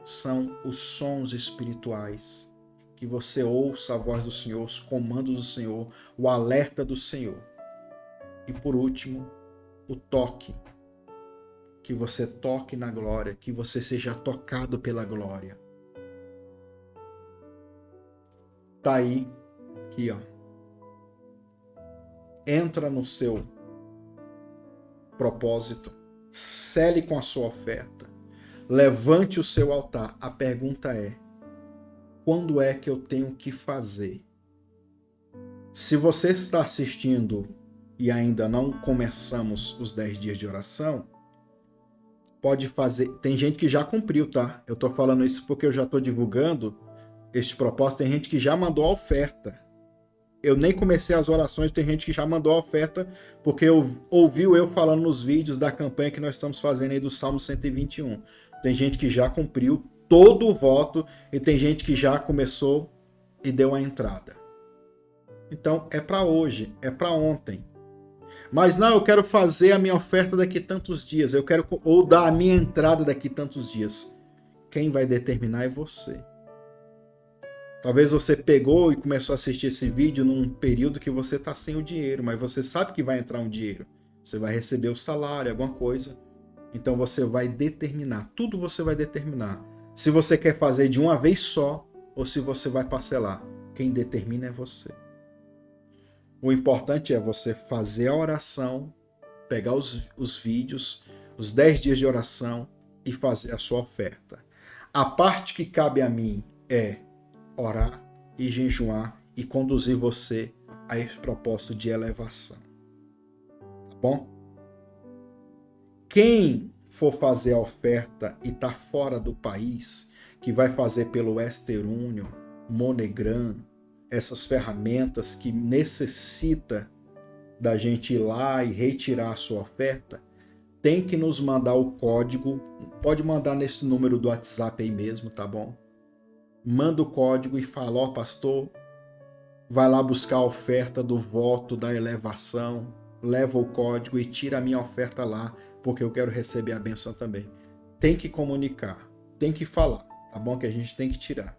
são os sons espirituais. Que você ouça a voz do Senhor, os comandos do Senhor, o alerta do Senhor. E por último, o toque. que você toque na glória, que você seja tocado pela glória. Tá aí, aqui, ó. Entra no seu propósito, cele com a sua oferta, levante o seu altar. A pergunta é: quando é que eu tenho que fazer? Se você está assistindo e ainda não começamos os 10 dias de oração, pode fazer. Tem gente que já cumpriu, tá? Eu tô falando isso porque eu já tô divulgando este propósito. Tem gente que já mandou a oferta. Eu nem comecei as orações, tem gente que já mandou a oferta porque ouviu eu falando nos vídeos da campanha que nós estamos fazendo aí do Salmo 121. Tem gente que já cumpriu todo o voto e tem gente que já começou e deu a entrada. Então é para hoje, é para ontem. Mas não, eu quero fazer a minha oferta daqui tantos dias, eu quero ou dar a minha entrada daqui tantos dias. Quem vai determinar é você. Talvez você pegou e começou a assistir esse vídeo num período que você está sem o dinheiro, mas você sabe que vai entrar um dinheiro. Você vai receber o salário, alguma coisa. Então você vai determinar, tudo você vai determinar. Se você quer fazer de uma vez só ou se você vai parcelar. Quem determina é você. O importante é você fazer a oração, pegar os vídeos, os 10 dias de oração e fazer a sua oferta. A parte que cabe a mim é orar e jejuar e conduzir você a esse propósito de elevação. Tá bom? Quem for fazer a oferta e está fora do país, que vai fazer pelo Western Union, MoneyGram, essas ferramentas que necessita da gente ir lá e retirar a sua oferta, tem que nos mandar o código. Pode mandar nesse número do WhatsApp aí mesmo, tá bom? Manda o código e fala: ó, pastor, vai lá buscar a oferta do voto da elevação, leva o código e tira a minha oferta lá, porque eu quero receber a bênção também. Tem que comunicar, tem que falar, tá bom? Que a gente tem que tirar.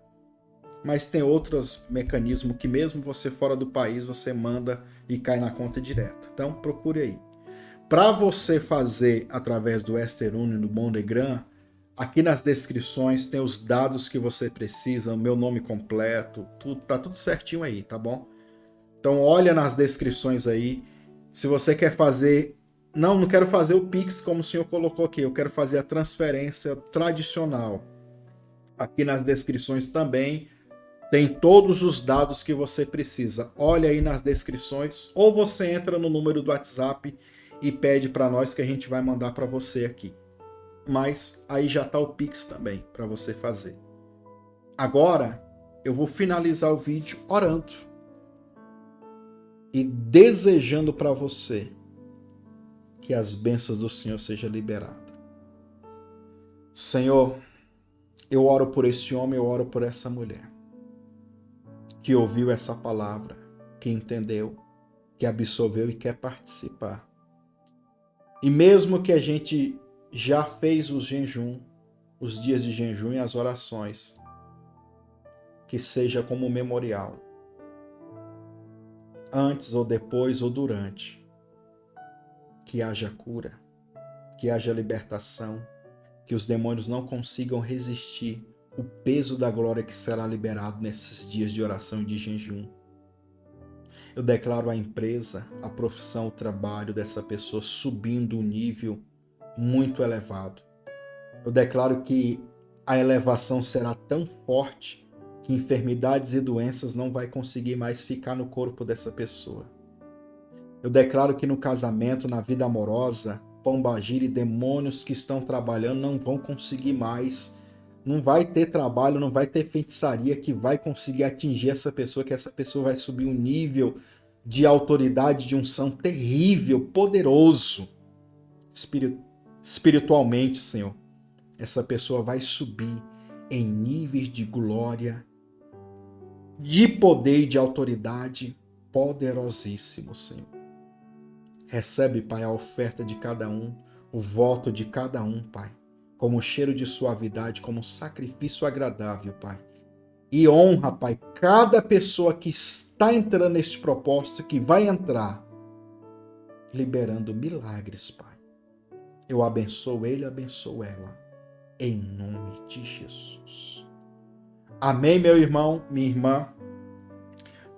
Mas tem outros mecanismos que mesmo você fora do país, você manda e cai na conta direta. Então procure aí. Para você fazer através do Western Union, do MoneyGram, aqui nas descrições tem os dados que você precisa, o meu nome completo, tá tudo certinho aí, tá bom? Então olha nas descrições aí. Se você quer fazer, não quero fazer o Pix como o senhor colocou aqui, eu quero fazer a transferência tradicional. Aqui nas descrições também tem todos os dados que você precisa. Olha aí nas descrições ou você entra no número do WhatsApp e pede para nós que a gente vai mandar para você aqui. Mas aí já está o Pix também para você fazer. Agora eu vou finalizar o vídeo orando e desejando para você que as bênçãos do Senhor sejam liberadas. Senhor, eu oro por esse homem, eu oro por essa mulher que ouviu essa palavra, que entendeu, que absorveu e quer participar. E mesmo que a gente já fez o jejum, os dias de jejum e as orações, que seja como memorial, antes ou depois ou durante, que haja cura, que haja libertação, que os demônios não consigam resistir o peso da glória que será liberado nesses dias de oração e de jejum. Eu declaro a empresa, a profissão, o trabalho dessa pessoa subindo um nível muito elevado. Eu declaro que a elevação será tão forte que enfermidades e doenças não vai conseguir mais ficar no corpo dessa pessoa. Eu declaro que no casamento, na vida amorosa, pombagira e demônios que estão trabalhando não vão conseguir mais. Não vai ter trabalho, não vai ter feitiçaria que vai conseguir atingir essa pessoa, que essa pessoa vai subir um nível de autoridade, de unção terrível, poderoso, espiritualmente, Senhor. Essa pessoa vai subir em níveis de glória, de poder e de autoridade poderosíssimo, Senhor. Recebe, Pai, a oferta de cada um, o voto de cada um, Pai, como cheiro de suavidade, como sacrifício agradável, Pai. E honra, Pai, cada pessoa que está entrando neste propósito, que vai entrar, liberando milagres, Pai. Eu abençoo ele, abençoo ela. Em nome de Jesus. Amém, meu irmão, minha irmã.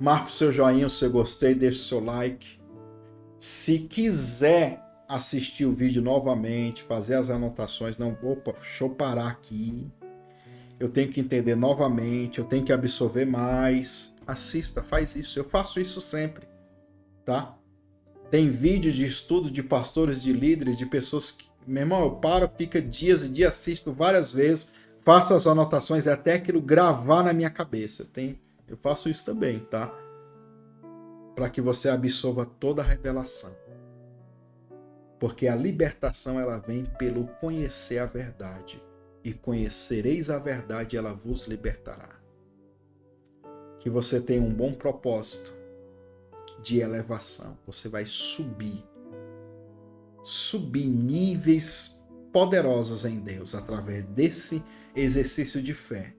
Marca o seu joinha, o seu gostei, deixe o seu like. Se quiser assistir o vídeo novamente, fazer as anotações, não, opa, deixa eu parar aqui. Eu tenho que entender novamente, eu tenho que absorver mais. Assista, faz isso. Eu faço isso sempre, tá? Tem vídeos de estudo de pastores, de líderes, de pessoas que, meu irmão, eu paro, fica dias e dias, assisto várias vezes, faço as anotações até aquilo gravar na minha cabeça. Eu faço isso também, tá? Para que você absorva toda a revelação. Porque a libertação ela vem pelo conhecer a verdade. E conhecereis a verdade, ela vos libertará. Que você tenha um bom propósito de elevação. Você vai subir níveis poderosos em Deus através desse exercício de fé.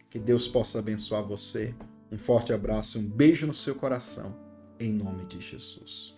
Que Deus possa abençoar você. Um forte abraço, um beijo no seu coração, em nome de Jesus.